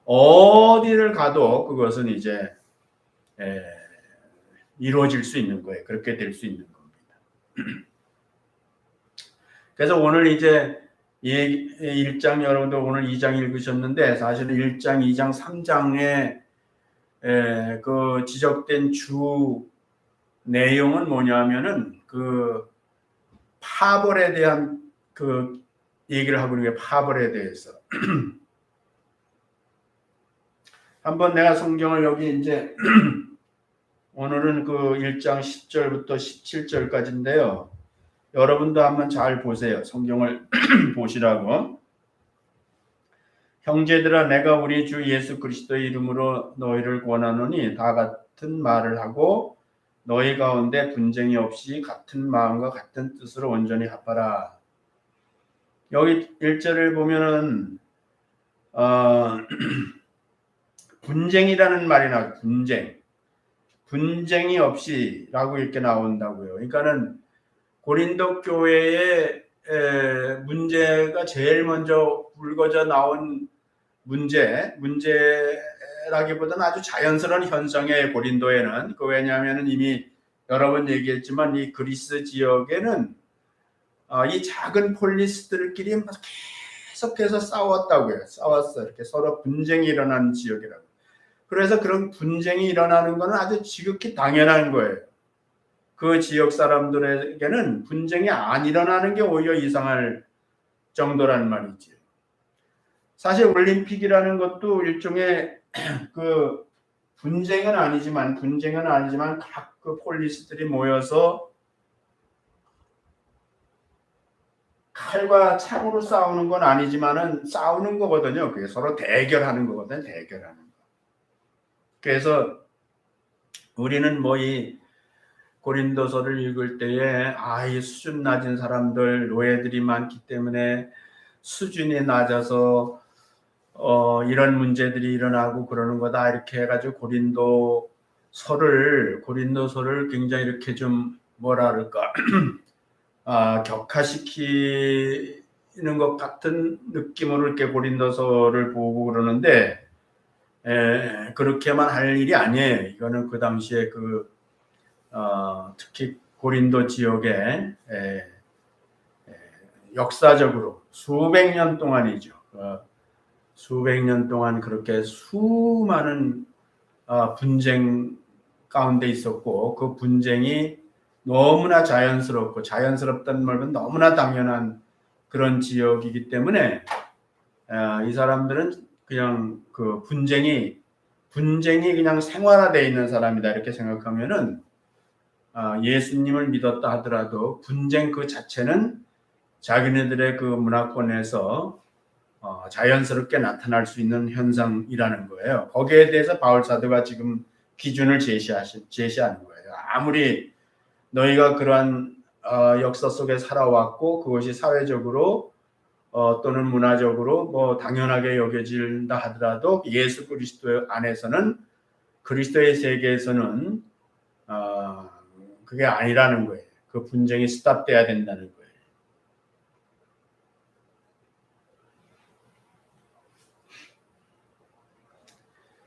어디를 가도 그것은 이제 이루어질 수 있는 거예요. 그렇게 될 수 있는 겁니다. 그래서 오늘 이제 1장 여러분들 오늘 2장 읽으셨는데 사실은 1장, 2장, 3장에 그 지적된 주 내용은 뭐냐면은 그 파벌에 대한 그 얘기를 하고 있는 게 파벌에 대해서 한번 내가 성경을 여기 이제 오늘은 그 1장 10절부터 17절까지인데요. 여러분도 한번 잘 보세요. 성경을 보시라고. 형제들아 내가 우리 주 예수 그리스도의 이름으로 너희를 권하노니 다 같은 말을 하고 너희 가운데 분쟁이 없이 같은 마음과 같은 뜻으로 온전히 합하라. 여기 1절을 보면은 분쟁이라는 말이 나와요. 분쟁이 없이라고 이렇게 나온다고요. 그러니까는 고린도 교회의 문제가 제일 먼저 불거져 나온 문제라기보다는 아주 자연스러운 현상의 고린도에는 왜냐하면 이미 여러 번 얘기했지만 이 그리스 지역에는 이 작은 폴리스들끼리 계속해서 싸웠다고요. 싸웠어. 이렇게 서로 분쟁이 일어나는 지역이라고. 그래서 그런 분쟁이 일어나는 것은 아주 지극히 당연한 거예요. 그 지역 사람들에게는 분쟁이 안 일어나는 게 오히려 이상할 정도란 말이지. 사실 올림픽이라는 것도 일종의 그 분쟁은 아니지만 각 그 폴리스들이 모여서 칼과 창으로 싸우는 건 아니지만은 싸우는 거거든요. 그게 서로 대결하는 거거든요. 대결하는 거. 그래서 우리는 뭐 이 고린도서를 읽을 때에 이 수준 낮은 사람들, 노예들이 많기 때문에 수준이 낮아서 이런 문제들이 일어나고 그러는 거다 이렇게 해가지고 고린도서를 굉장히 이렇게 좀 뭐라 그럴까 격화시키는 것 같은 느낌으로 이렇게 고린도서를 보고 그러는데 그렇게만 할 일이 아니에요. 이거는 그 당시에 특히 고린도 지역에 역사적으로 수백 년 동안이죠. 수백 년 동안 그렇게 수많은 분쟁 가운데 있었고 그 분쟁이 너무나 자연스럽다는 말은 너무나 당연한 그런 지역이기 때문에 이 사람들은 그냥 그 분쟁이 그냥 생활화되어 있는 사람이다 이렇게 생각하면은 예수님을 믿었다 하더라도 분쟁 그 자체는 자기네들의 그 문화권에서 자연스럽게 나타날 수 있는 현상이라는 거예요. 거기에 대해서 바울 사도가 지금 기준을 제시하는 거예요. 아무리 너희가 그러한 역사 속에 살아왔고 그것이 사회적으로 또는 문화적으로 뭐 당연하게 여겨진다 하더라도 예수 그리스도 안에서는 그리스도의 세계에서는 그게 아니라는 거예요. 그 분쟁이 스탑돼야 된다는 거예요.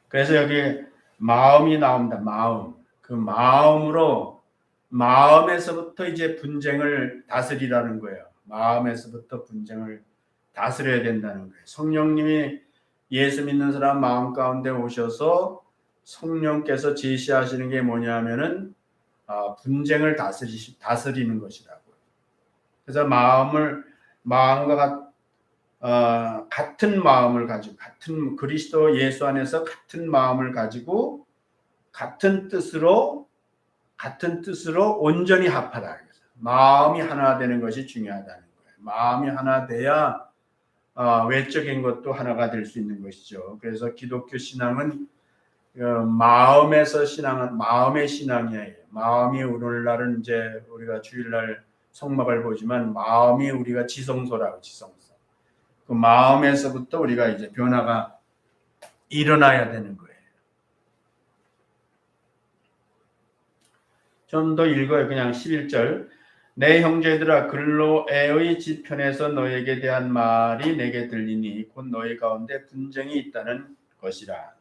그래서 여기 마음이 나옵니다. 그 마음에서부터 이제 분쟁을 다스리라는 거예요. 마음에서부터 분쟁을 다스려야 된다는 거예요. 성령님이 예수 믿는 사람 마음 가운데 오셔서 성령께서 제시하시는 게 뭐냐면은 분쟁을 다스리는 것이라고요. 그래서 마음과 같은 마음을 가지고 그리스도 예수 안에서 같은 마음을 가지고 같은 뜻으로 온전히 합하다. 마음이 하나 되는 것이 중요하다는 거예요. 마음이 하나 돼야 외적인 것도 하나가 될 수 있는 것이죠. 그래서 기독교 신앙은 마음에서 마음의 신앙이에요. 마음이 오늘날은 이제 우리가 주일날 성막을 보지만 마음이 우리가 지성소라고 지성소. 그 마음에서부터 우리가 이제 변화가 일어나야 되는 거예요. 좀 더 읽어요. 그냥 11절. 내 형제들아 글로에의 지편에서 너에게 대한 말이 내게 들리니 곧 너희 가운데 분쟁이 있다는 것이라.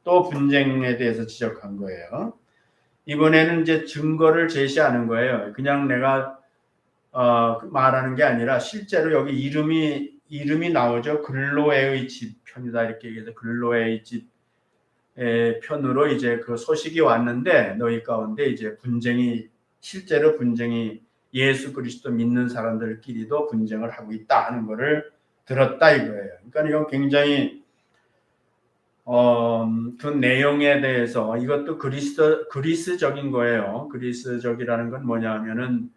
또 분쟁에 대해서 지적한 거예요. 이번에는 이제 증거를 제시하는 거예요. 그냥 내가 말하는 게 아니라 실제로 여기 이름이 나오죠. 글로에의 집 편이다 이렇게 얘기해서 글로에의 집 편으로 이제 그 소식이 왔는데 너희 가운데 이제 실제로 분쟁이 예수 그리스도 믿는 사람들끼리도 분쟁을 하고 있다 하는 것을 들었다 이거예요. 그러니까 이건 굉장히 그 내용에 대해서 이것도 그리스적인 거예요. 그리스적이라는 건 뭐냐면은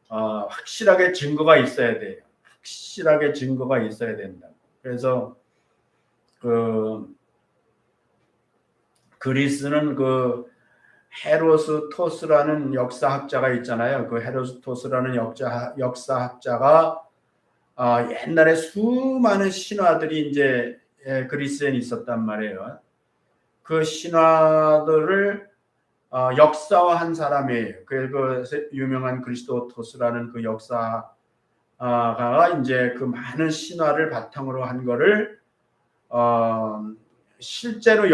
확실하게 증거가 있어야 돼요. 확실하게 증거가 있어야 된다. 그래서 그리스는 그 헤로스토스라는 역사학자가 있잖아요. 그 헤로스토스라는 역사학자가 옛날에 수많은 신화들이 이제 그리스에 있었단 말이에요. 그 신화들을 역사화한 사람이에요. 그 유명한 그리스도토스라는 그 역사가 이제 그 많은 신화를 바탕으로 한 거를 실제로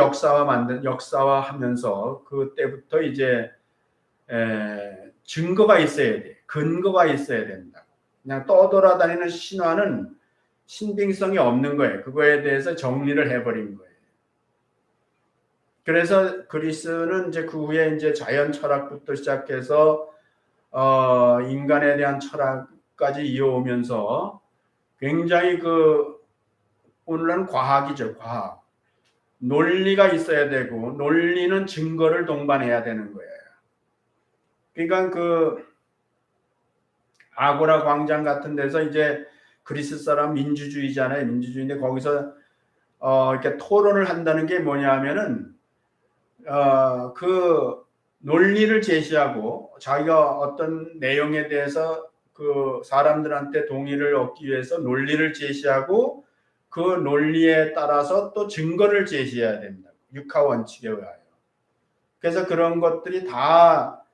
역사화하면서 그때부터 이제 증거가 있어야 돼. 근거가 있어야 된다. 그냥 떠돌아다니는 신화는 신빙성이 없는 거예요. 그거에 대해서 정리를 해버린 거예요. 그래서 그리스는 이제 그 후에 이제 자연 철학부터 시작해서 인간에 대한 철학까지 이어오면서 굉장히 오늘은 과학이죠. 과학. 논리가 있어야 되고 논리는 증거를 동반해야 되는 거예요. 그러니까 아고라 광장 같은 데서 이제 그리스 사람 민주주의잖아요. 민주주의인데 거기서 이렇게 토론을 한다는 게 뭐냐면은 그 논리를 제시하고 자기가 어떤 내용에 대해서 그 사람들한테 동의를 얻기 위해서 논리를 제시하고 그 논리에 따라서 또 증거를 제시해야 된다. 육하 원칙에 의하여. 그래서 그런 것들이 다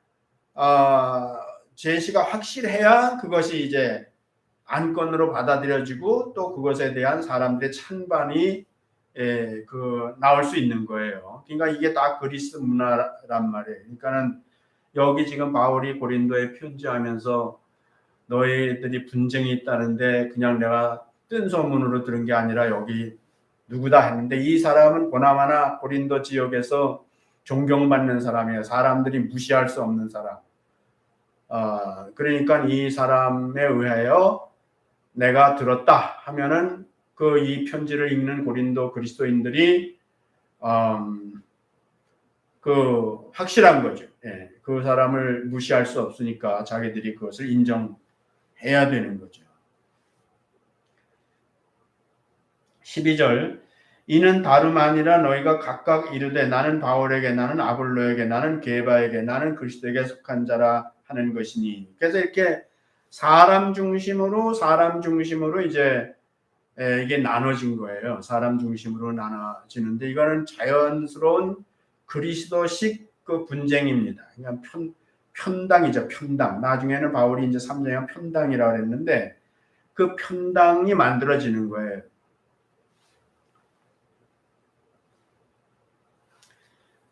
제시가 확실해야 그것이 이제 안건으로 받아들여지고 또 그것에 대한 사람들의 찬반이 나올 수 있는 거예요. 그러니까 이게 다 그리스 문화란 말이에요. 그러니까는 여기 지금 바울이 고린도에 편지하면서 너희들이 분쟁이 있다는데 그냥 내가 뜬 소문으로 들은 게 아니라 여기 누구다 했는데 이 사람은 보나마나 고린도 지역에서 존경받는 사람이에요. 사람들이 무시할 수 없는 사람. 그러니까 이 사람에 의하여 내가 들었다 하면은 이 편지를 읽는 고린도 그리스도인들이 확실한 거죠. 예, 그 사람을 무시할 수 없으니까 자기들이 그것을 인정해야 되는 거죠. 12절 이는 다름 아니라 너희가 각각 이르되 나는 바울에게 나는 아볼로에게 나는 게바에게 나는 그리스도에게 속한 자라 하는 것이니. 그래서 이렇게 사람 중심으로 이제 이게 나눠진 거예요. 사람 중심으로 나눠지는데 이거는 자연스러운 그리스도식 그 분쟁입니다. 그냥 편당이죠. 편당. 나중에는 바울이 이제 3장에 편당이라고 했는데 그 편당이 만들어지는 거예요.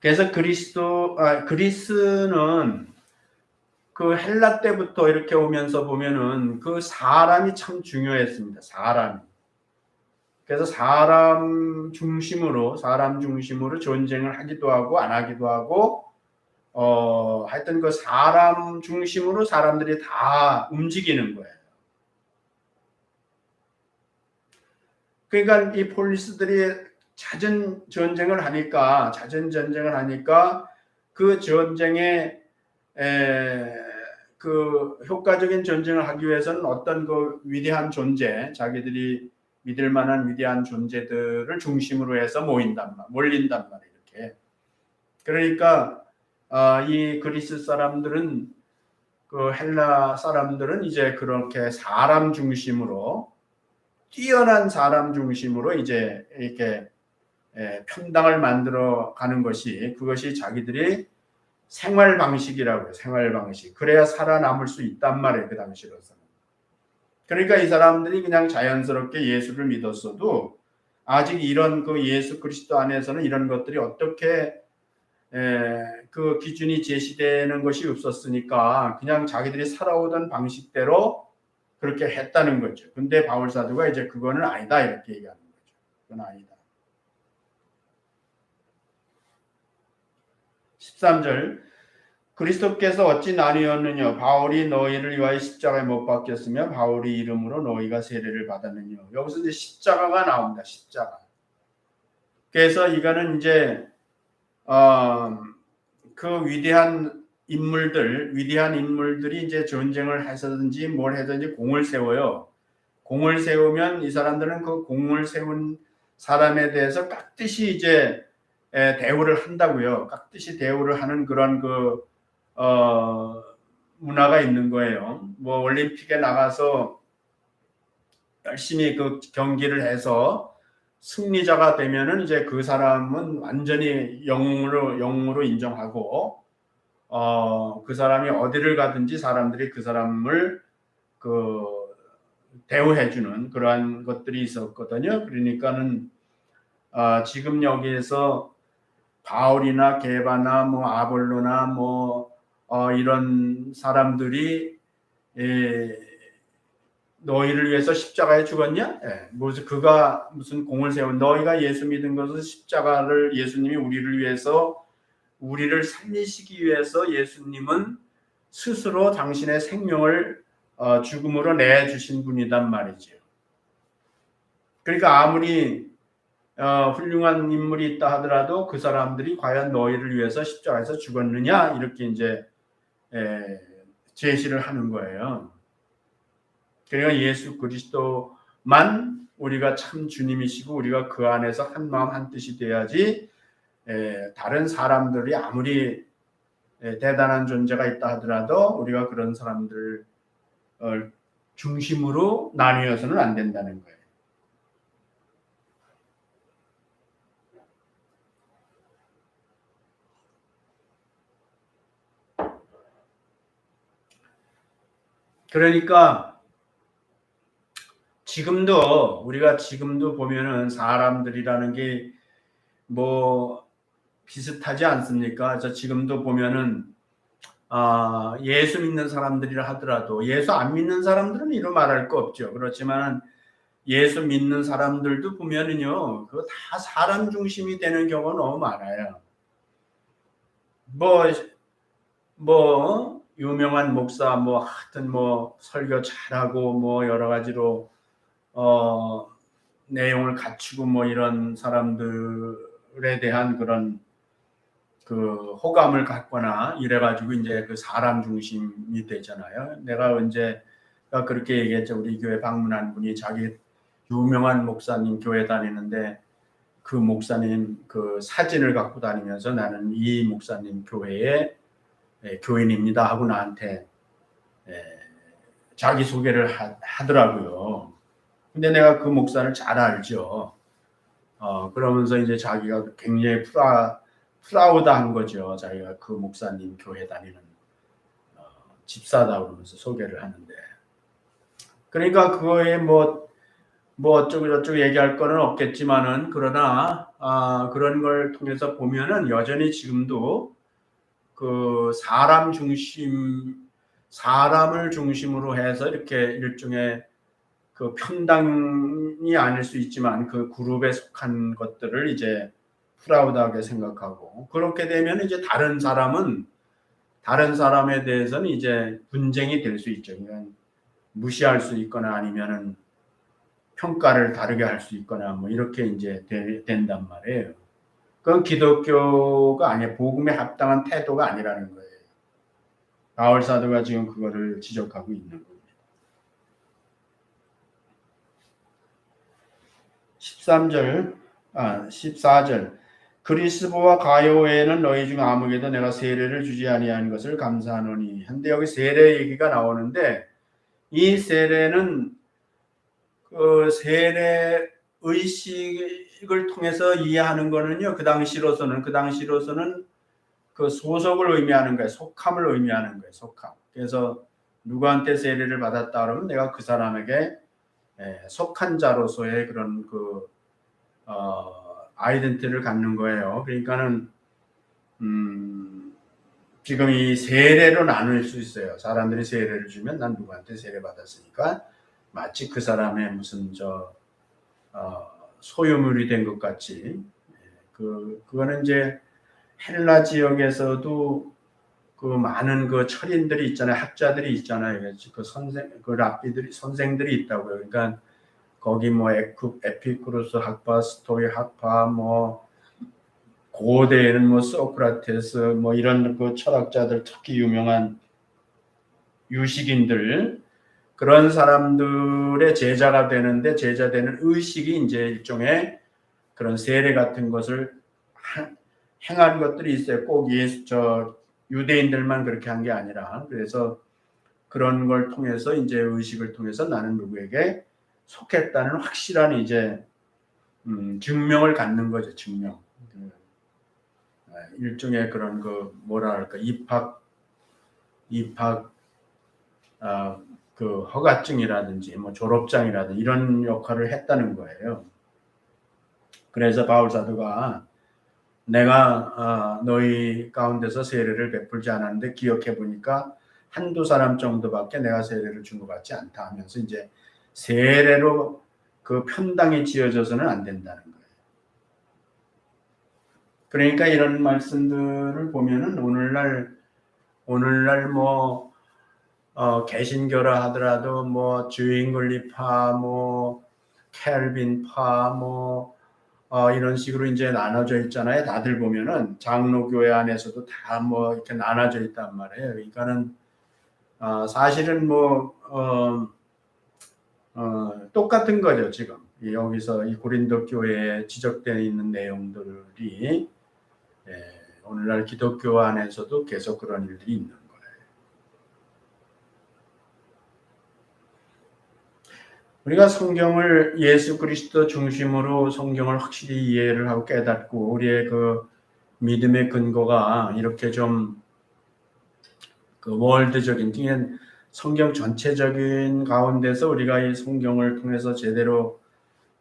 그래서 그리스는 그 헬라 때부터 이렇게 오면서 보면은 그 사람이 참 중요했습니다. 사람이. 그래서 사람 중심으로 전쟁을 하기도 하고 안 하기도 하고 하여튼 그 사람 중심으로 사람들이 다 움직이는 거예요. 그러니까 이 폴리스들이 잦은 전쟁을 하니까 그 전쟁에 그 효과적인 전쟁을 하기 위해서는 어떤 그 위대한 존재, 자기들이 믿을 만한 위대한 존재들을 중심으로 해서 몰린단 말이에요. 이렇게. 그러니까 이 그리스 사람들은 그 헬라 사람들은 이제 그렇게 사람 중심으로 뛰어난 사람 중심으로 이제 이렇게 편당을 만들어 가는 그것이 자기들이 생활 방식이라고요. 생활 방식. 그래야 살아남을 수 있단 말이에요. 그 당시로서는. 그러니까 이 사람들이 그냥 자연스럽게 예수를 믿었어도 아직 이런 그 예수 그리스도 안에서는 이런 것들이 어떻게 그 기준이 제시되는 것이 없었으니까 그냥 자기들이 살아오던 방식대로 그렇게 했다는 거죠. 근데 바울 사도가 이제 그거는 아니다 이렇게 얘기하는 거죠. 그건 아니다. 13절 그리스도께서 어찌 나뉘었느냐 바울이 너희를 위하여 십자가에 못 박혔으며 바울이 이름으로 너희가 세례를 받았느냐. 여기서 이제 십자가가 나옵니다. 십자가. 그래서 이거는 이제 그 위대한 인물들이 이제 전쟁을 해서든지 뭘 해든지 공을 세워요. 공을 세우면 이 사람들은 그 공을 세운 사람에 대해서 깍듯이 이제 대우를 한다고요. 깍듯이 대우를 하는 그런 문화가 있는 거예요. 뭐 올림픽에 나가서 열심히 그 경기를 해서 승리자가 되면은 이제 그 사람은 완전히 영웅으로 인정하고 그 사람이 어디를 가든지 사람들이 그 사람을 그 대우해주는 그러한 것들이 있었거든요. 그러니까는 지금 여기에서 바울이나 게바나 뭐 아볼로나 뭐 이런 사람들이 너희를 위해서 십자가에 죽었냐? 그가 무슨 공을 세운 너희가 예수 믿은 것은 십자가를 예수님이 우리를 위해서 우리를 살리시기 위해서 예수님은 스스로 당신의 생명을 죽음으로 내주신 분이단 말이죠. 그러니까 아무리 훌륭한 인물이 있다 하더라도 그 사람들이 과연 너희를 위해서 십자가에서 죽었느냐 이렇게 이제 제시를 하는 거예요. 그러니까 예수 그리스도만 우리가 참 주님이시고 우리가 그 안에서 한 마음 한 뜻이 돼야지 다른 사람들이 아무리 대단한 존재가 있다 하더라도 우리가 그런 사람들 중심으로 나뉘어서는 안 된다는 거예요. 그러니까 우리가 지금도 보면은 사람들이라는 게 뭐 비슷하지 않습니까? 그래서 지금도 보면은 예수 믿는 사람들이라 하더라도 예수 안 믿는 사람들은 이루 말할 거 없죠. 그렇지만 예수 믿는 사람들도 보면은요, 그거 다 사람 중심이 되는 경우가 너무 많아요. 유명한 목사 하여튼 설교 잘하고 여러 가지로 내용을 갖추고 이런 사람들에 대한 그런 그 호감을 갖거나 이래가지고 이제 그 사람 중심이 되잖아요. 내가 언제가 그렇게 얘기했죠. 우리 교회 방문한 분이 자기 유명한 목사님 교회 다니는데 그 목사님 그 사진을 갖고 다니면서 나는 이 목사님 교회의 교인입니다 하고 나한테 자기 소개를 하더라고요. 근데 내가 그 목사를 잘 알죠. 그러면서 이제 자기가 굉장히 프라우드한 거죠. 자기가 그 목사님 교회 다니는 집사다 그러면서 소개를 하는데, 그러니까 그거에 뭐 어쩌고 저쩌고 얘기할 거는 없겠지만은 그러나 그런 걸 통해서 보면은 여전히 지금도 그 사람을 중심으로 해서 이렇게 일종의 그 편당이 아닐 수 있지만 그 그룹에 속한 것들을 이제 프라우드하게 생각하고, 그렇게 되면 이제 다른 사람에 대해서는 이제 분쟁이 될 수 있죠. 그러니까 무시할 수 있거나 아니면은 평가를 다르게 할 수 있거나 이렇게 이제 된단 말이에요. 그건 기독교가 아니에요. 복음에 합당한 태도가 아니라는 거예요. 바울 사도가 지금 그거를 지적하고 있는 겁니다. 14절 그리스도와 가요 외에는 너희 중 아무에게도 내가 세례를 주지 아니한 것을 감사하노니. 근데 여기 세례 얘기가 나오는데 이 세례는 그 세례 의식을 통해서 이해하는 거는요, 그 당시로서는 그 소속을 의미하는 거예요. 속함을 의미하는 거예요. 속함. 그래서 누구한테 세례를 받았다 그러면 내가 그 사람에게 속한 자로서의 그런 그 아이덴티티를 갖는 거예요. 그러니까는 지금 이 세례로 나눌 수 있어요. 사람들이 세례를 주면 난 누구한테 세례 받았으니까 마치 그 사람의 무슨 소유물이 된 것 같이. 그거는 이제 헬라 지역에서도 그 많은 그 철인들이 있잖아요. 학자들이 있잖아요. 그 랍비들이 선생들이 있다고요. 그러니까 거기 에피쿠로스 학파, 스토이 학파, 고대에는 소크라테스 이런 그 철학자들, 특히 유명한 유식인들, 그런 사람들의 제자가 되는데 제자 되는 의식이 이제 일종의 그런 세례 같은 것을 행한 것들이 있어요. 꼭 유대인들만 그렇게 한 게 아니라. 그래서 그런 걸 통해서 이제 의식을 통해서 나는 누구에게 속했다는 확실한 이제 증명을 갖는 거죠. 증명. 일종의 그런 뭐랄까 입학 그 허가증이라든지 뭐 졸업장이라든지 이런 역할을 했다는 거예요. 그래서 바울 사도가 내가 너희 가운데서 세례를 베풀지 않았는데 기억해 보니까 한두 사람 정도밖에 내가 세례를 준 것 같지 않다 하면서 이제 세례로 그 편당이 지어져서는 안 된다는 거예요. 그러니까 이런 말씀들을 보면은 오늘날 뭐 개신교라 하더라도 뭐 주잉글리파, 뭐 켈빈파, 뭐 이런 식으로 이제 나눠져 있잖아요. 다들 보면은 장로교회 안에서도 다 뭐 이렇게 나눠져 있단 말이에요. 그러니까는 사실은 뭐 똑같은 거죠. 지금 여기서 이 고린도 교회에 지적되어 있는 내용들이 오늘날 기독교 안에서도 계속 그런 일들이 있는 거예요. 우리가 성경을 예수 그리스도 중심으로 성경을 확실히 이해를 하고 깨닫고 우리의 그 믿음의 근거가 이렇게 좀 그 월드적인 성경 전체적인 가운데서 우리가 이 성경을 통해서 제대로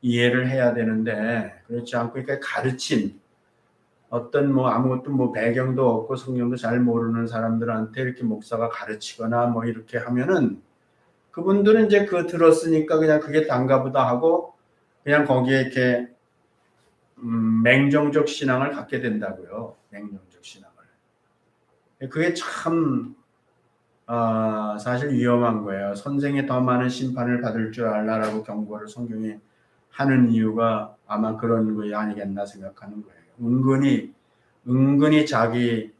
이해를 해야 되는데 그렇지 않고 그러니까 가르침 어떤 뭐 아무것도 뭐 배경도 없고 성경도 잘 모르는 사람들한테 이렇게 목사가 가르치거나 뭐 이렇게 하면은 그분들은 이제 들었으니까 그냥 그게 단가보다 하고 그냥 거기에 이렇게 맹정적 신앙을 갖게 된다고요. 맹정적 신앙을. 그게 참 사실 위험한 거예요. 선생이 더 많은 심판을 받을 줄 알라라고 경고를 성경이 하는 이유가 아마 그런 거 아니겠나 생각하는 거예요. 은근히 자기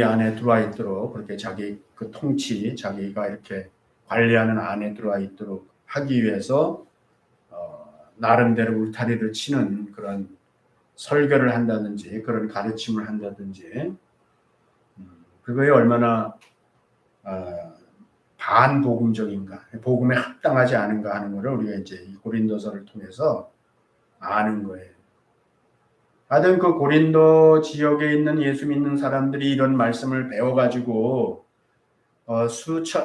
안에 들어와 있도록 그렇게 자기 그 통치 자기가 이렇게 관리하는 안에 들어와 있도록 하기 위해서 나름대로 울타리를 치는 그런 설교를 한다든지 그런 가르침을 한다든지 그거에 얼마나 반복음적인가 복음에 합당하지 않은가 하는 것을 우리가 이제 이 고린도서를 통해서 아는 거예요. 하여튼 그 고린도 지역에 있는 예수 믿는 사람들이 이런 말씀을 배워가지고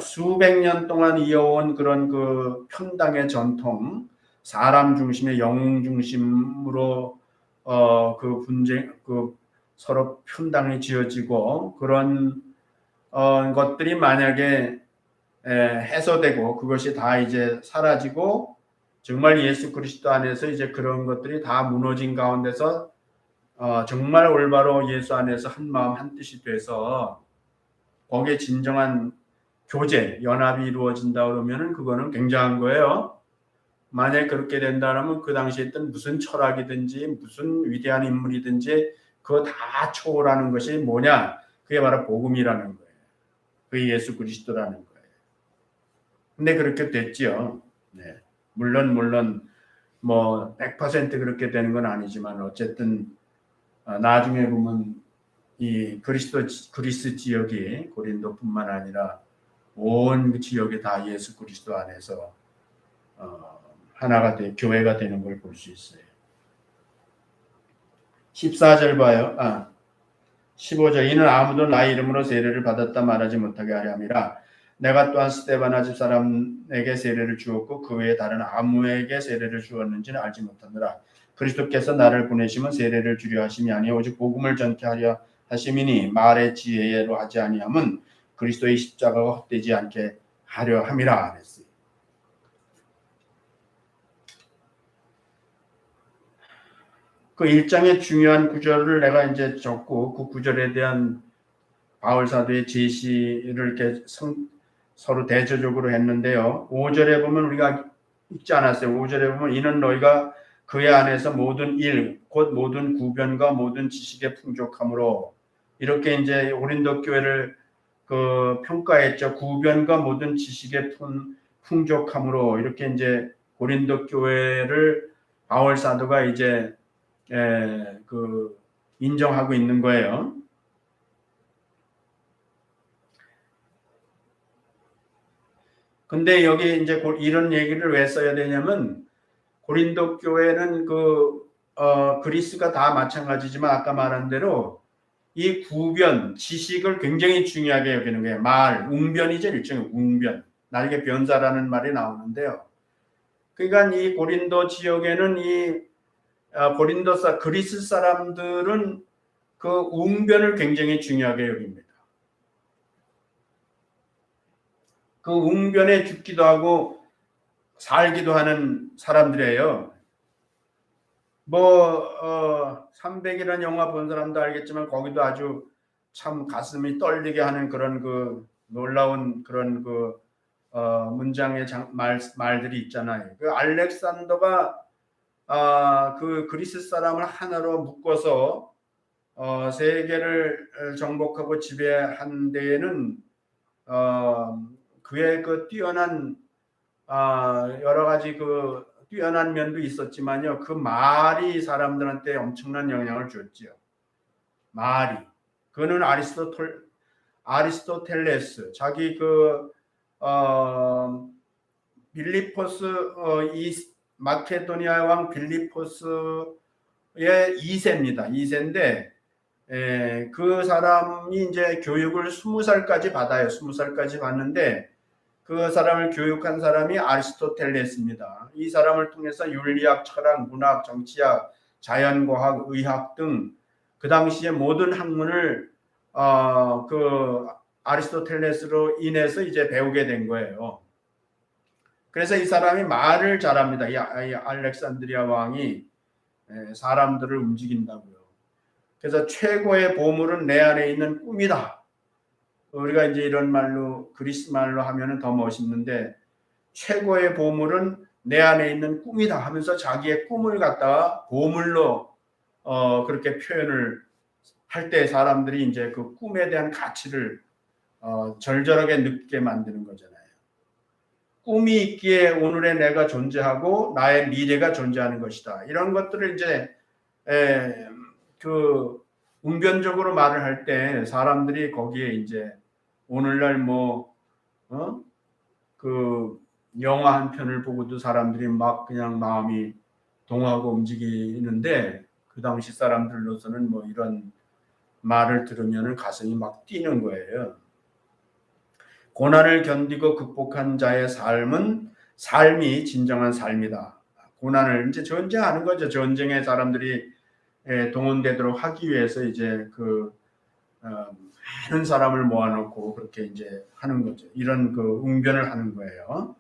수백 년 동안 이어온 그런 그 편당의 전통, 사람 중심의 영웅 중심으로 그 분쟁, 그 서로 편당이 지어지고 그런 것들이 만약에 해소되고 그것이 다 이제 사라지고 정말 예수 그리스도 안에서 이제 그런 것들이 다 무너진 가운데서 정말 올바로 예수 안에서 한 마음 한 뜻이 돼서 거기에 진정한 교제, 연합이 이루어진다 그러면은 그거는 굉장한 거예요. 만약 그렇게 된다면 그 당시에 있던 무슨 철학이든지 무슨 위대한 인물이든지 그거 다 초월하는 것이 뭐냐? 그게 바로 복음이라는 거예요. 그게 예수 그리스도라는 거예요. 근데 그렇게 됐지요. 네. 물론 뭐 100% 그렇게 되는 건 아니지만 어쨌든 나중에 보면 이 그리스 지역이 고린도뿐만 아니라 온 지역이 다 예수 그리스도 안에서 하나가 교회가 되는 걸 볼 수 있어요. 14절 봐요. 15절 이는 아무도 나의 이름으로 세례를 받았다 말하지 못하게 하려 함이라. 내가 또한 스데바나 집 사람에게 세례를 주었고 그 외에 다른 아무에게 세례를 주었는지는 알지 못하느라. 그리스도께서 나를 보내시면 세례를 주려 하심이 아니요 오직 복음을 전케 하려 하심이니 말의 지혜로 하지 아니함은 그리스도의 십자가가 헛되지 않게 하려 함이라 그랬어요. 그 1장의 중요한 구절을 내가 이제 적고 그 구절에 대한 바울 사도의 제시를 이렇게 서로 대조적으로 했는데요. 5절에 보면 우리가 읽지 않았어요. 5절에 보면 이는 너희가 그의 안에서 모든 일, 곧 모든 구변과 모든 지식의 풍족함으로 이렇게 이제 고린도 교회를 평가했죠. 구변과 모든 지식의 풍족함으로 이렇게 이제 고린도 교회를 바울 사도가 이제 인정하고 있는 거예요. 근데 여기 이제 이런 얘기를 왜 써야 되냐면 고린도 교회는 그리스가 다 마찬가지지만 아까 말한 대로 이 구변, 지식을 굉장히 중요하게 여기는 거예요. 말, 웅변이죠. 일종의 웅변. 날개 변사라는 말이 나오는데요. 그러니까 이 고린도 지역에는 그리스 사람들은 그 웅변을 굉장히 중요하게 여깁니다. 그 웅변에 죽기도 하고 살기도 하는 사람들이에요. 300이라는 영화 본 사람도 알겠지만 거기도 아주 참 가슴이 떨리게 하는 그런 놀라운 그런 문장의 말들이 있잖아요. 그 알렉산더가 그 그리스 사람을 하나로 묶어서 세계를 정복하고 지배한 데에는 그의 뛰어난 여러 가지 뛰어난 면도 있었지만요. 그 말이 사람들한테 엄청난 영향을 줬죠. 말이. 그는 아리스토텔레스 자기 빌리포스 이 마케도니아 왕 빌리포스의 2세입니다. 2세인데 그 사람이 이제 교육을 20살까지 받아요. 20살까지 받는데 그 사람을 교육한 사람이 아리스토텔레스입니다. 이 사람을 통해서 윤리학, 철학, 문학, 정치학, 자연과학, 의학 등 그 당시의 모든 학문을 아리스토텔레스로 인해서 이제 배우게 된 거예요. 그래서 이 사람이 말을 잘합니다. 이 알렉산드리아 왕이 사람들을 움직인다고요. 그래서 최고의 보물은 내 안에 있는 꿈이다. 우리가 이제 이런 말로 그리스 말로 하면은 더 멋있는데 최고의 보물은 내 안에 있는 꿈이다 하면서 자기의 꿈을 갖다가 보물로 그렇게 표현을 할 때 사람들이 이제 그 꿈에 대한 가치를 절절하게 느끼게 만드는 거잖아요. 꿈이 있기에 오늘의 내가 존재하고 나의 미래가 존재하는 것이다. 이런 것들을 이제 웅변적으로 말을 할 때 사람들이 거기에 이제 오늘날 영화 한 편을 보고도 사람들이 막 그냥 마음이 동하고 움직이는데 그 당시 사람들로서는 이런 말을 들으면 가슴이 막 뛰는 거예요. 고난을 견디고 극복한 자의 삶이 진정한 삶이다. 고난을 이제 전쟁하는 거죠. 전쟁에 사람들이 동원되도록 하기 위해서 이제 많은 사람을 모아놓고 그렇게 이제 하는 거죠. 이런 웅변을 하는 거예요.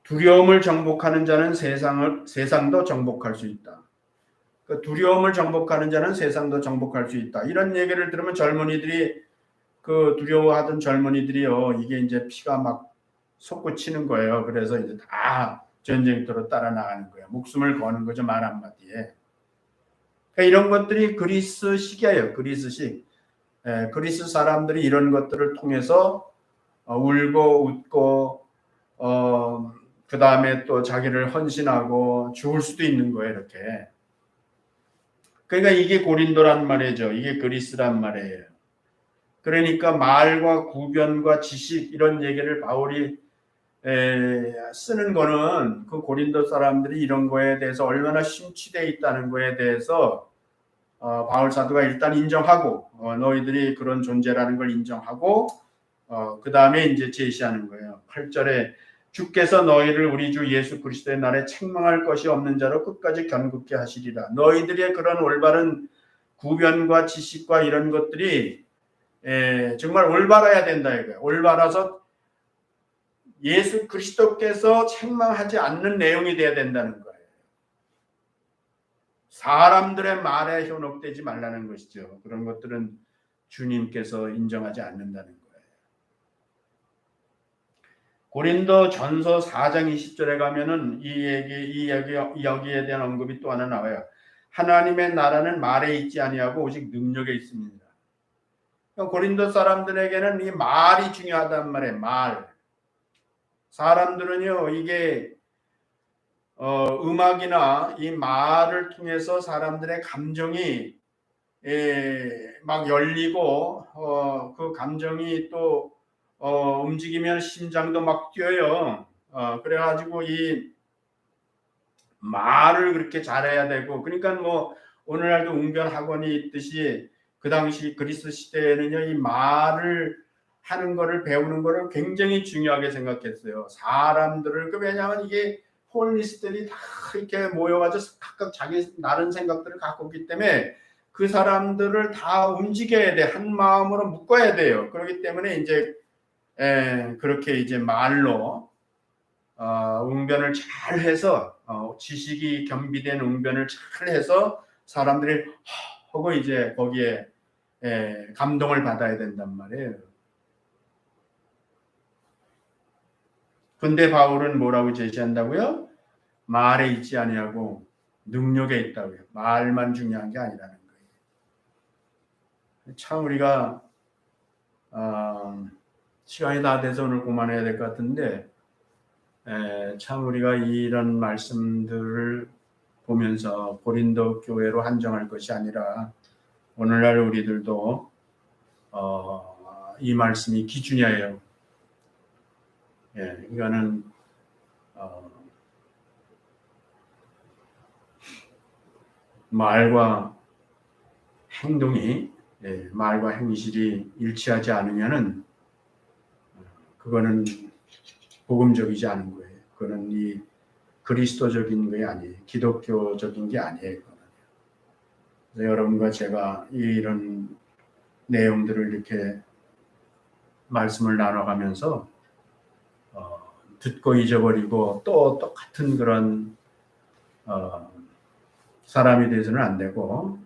두려움을 정복하는 자는 세상도 정복할 수 있다. 그 두려움을 정복하는 자는 세상도 정복할 수 있다. 이런 얘기를 들으면 젊은이들이 두려워하던 젊은이들이요. 이게 이제 피가 막 솟구치는 거예요. 그래서 이제 다 전쟁터로 따라 나가는 거예요. 목숨을 거는 거죠. 말 한마디에. 그러니까 이런 것들이 그리스식이에요. 그리스식. 그리스 사람들이 이런 것들을 통해서 울고 웃고 그 다음에 또 자기를 헌신하고 죽을 수도 있는 거예요. 이렇게. 그러니까 이게 고린도란 말이죠. 이게 그리스란 말이에요. 그러니까 말과 구변과 지식 이런 얘기를 바울이 쓰는 거는 그 고린도 사람들이 이런 거에 대해서 얼마나 심취되어 있다는 거에 대해서 바울 사도가 일단 인정하고 너희들이 그런 존재라는 걸 인정하고 그 다음에 이제 제시하는 거예요. 8절에 주께서 너희를 우리 주 예수 그리스도의 날에 책망할 것이 없는 자로 끝까지 견고케 하시리라. 너희들의 그런 올바른 구변과 지식과 이런 것들이 정말 올바라야 된다 이거예요. 올바라서 예수 그리스도께서 책망하지 않는 내용이 돼야 된다는 거예요. 사람들의 말에 현혹되지 말라는 것이죠. 그런 것들은 주님께서 인정하지 않는다는 거예요. 고린도 전서 4장 20절에 가면은 여기에 대한 언급이 또 하나 나와요. 하나님의 나라는 말에 있지 아니하고 오직 능력에 있습니다. 고린도 사람들에게는 이 말이 중요하단 말이에요. 말. 사람들은요, 이게 음악이나 이 말을 통해서 사람들의 감정이 막 열리고 그 감정이 또 움직이면 심장도 막 뛰어요. 그래가지고 이 말을 그렇게 잘해야 되고, 그러니까 뭐 오늘날도 웅변 학원이 있듯이 그 당시 그리스 시대에는요, 이 말을 하는 거를 배우는 거를 굉장히 중요하게 생각했어요. 사람들을, 왜냐하면 이게 홀리스들이 다 이렇게 모여가지고 각각 자기 다른 생각들을 갖고 있기 때문에 그 사람들을 다 움직여야 돼. 한 마음으로 묶어야 돼요. 그렇기 때문에 이제 그렇게 이제 말로 웅변을 잘 해서 지식이 겸비된 웅변을 잘 해서 사람들이 하고 이제 거기에 감동을 받아야 된단 말이에요. 근데 바울은 뭐라고 제시한다고요? 말에 있지 아니하고 능력에 있다고요. 말만 중요한 게 아니라는 거예요. 참 우리가 시간이 다 돼서 오늘 그만해야 될 것 같은데 참 우리가 이런 말씀들을 보면서 고린도 교회로 한정할 것이 아니라 오늘날 우리들도 이 말씀이 기준이에요. 이거는 말과 행동이 말과 행실이 일치하지 않으면은 그거는 복음적이지 않은 거예요. 그거는 이 그리스도적인 게 아니에요. 기독교적인 게 아니에요. 그래서 여러분과 제가 이런 내용들을 이렇게 말씀을 나눠가면서 듣고 잊어버리고 또 똑같은 그런 사람이 되서는 안 되고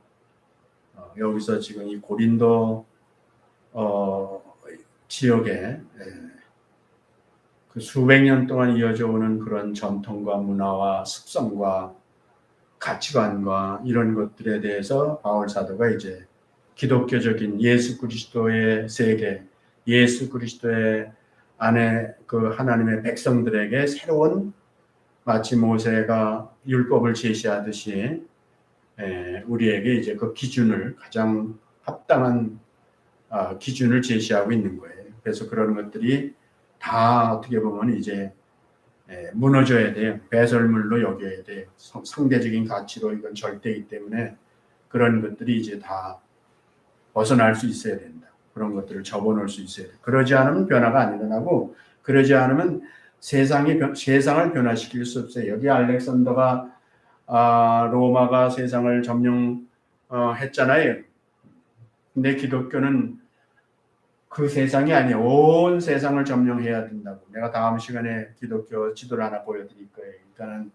여기서 지금 이 고린도 지역에 그 수백 년 동안 이어져 오는 그런 전통과 문화와 습성과 가치관과 이런 것들에 대해서 바울 사도가 이제 기독교적인 예수 그리스도의 세계, 예수 그리스도의 안에 그 하나님의 백성들에게 새로운 마치 모세가 율법을 제시하듯이 우리에게 이제 그 기준을 가장 합당한 기준을 제시하고 있는 거예요. 그래서 그런 것들이 다 어떻게 보면 이제 무너져야 돼요. 배설물로 여겨야 돼요. 상대적인 가치로 이건 절대이기 때문에 그런 것들이 이제 다 벗어날 수 있어야 된다. 그런 것들을 접어놓을 수 있어야 돼요. 그러지 않으면 변화가 안 일어나고 그러지 않으면 세상을 변화시킬 수 없어요. 여기 알렉산더가 로마가 세상을 점령했잖아요. 근데 기독교는 그 세상이 아니에요. 온 세상을 점령해야 된다고. 내가 다음 시간에 기독교 지도를 하나 보여드릴 거예요. 일단은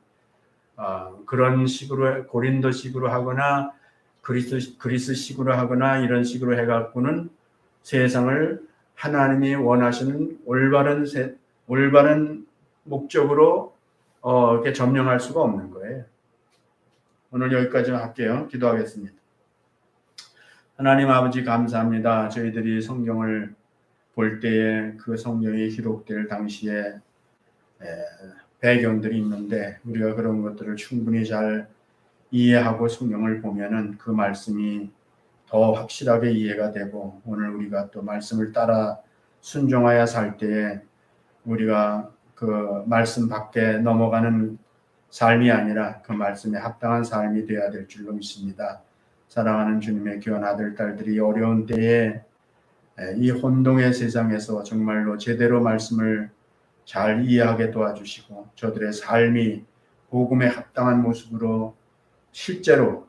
그런 식으로 고린도식으로 하거나 그리스식으로 하거나 이런 식으로 해갖고는 세상을 하나님이 원하시는 올바른 목적으로 이렇게 점령할 수가 없는 거예요. 오늘 여기까지 할게요. 기도하겠습니다. 하나님 아버지 감사합니다. 저희들이 성경을 볼 때에 그 성경이 기록될 당시에 배경들이 있는데 우리가 그런 것들을 충분히 잘 이해하고 성경을 보면은 그 말씀이 더 확실하게 이해가 되고 오늘 우리가 또 말씀을 따라 순종하여 살 때에 우리가 그 말씀 밖에 넘어가는 삶이 아니라 그 말씀에 합당한 삶이 되어야 될 줄로 믿습니다. 사랑하는 주님의 귀한 아들, 딸들이 어려운 때에 이 혼동의 세상에서 정말로 제대로 말씀을 잘 이해하게 도와주시고 저들의 삶이 복음에 합당한 모습으로 실제로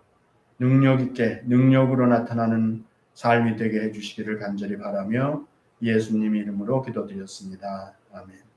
능력 있게 능력으로 나타나는 삶이 되게 해주시기를 간절히 바라며 예수님 이름으로 기도드렸습니다. 아멘.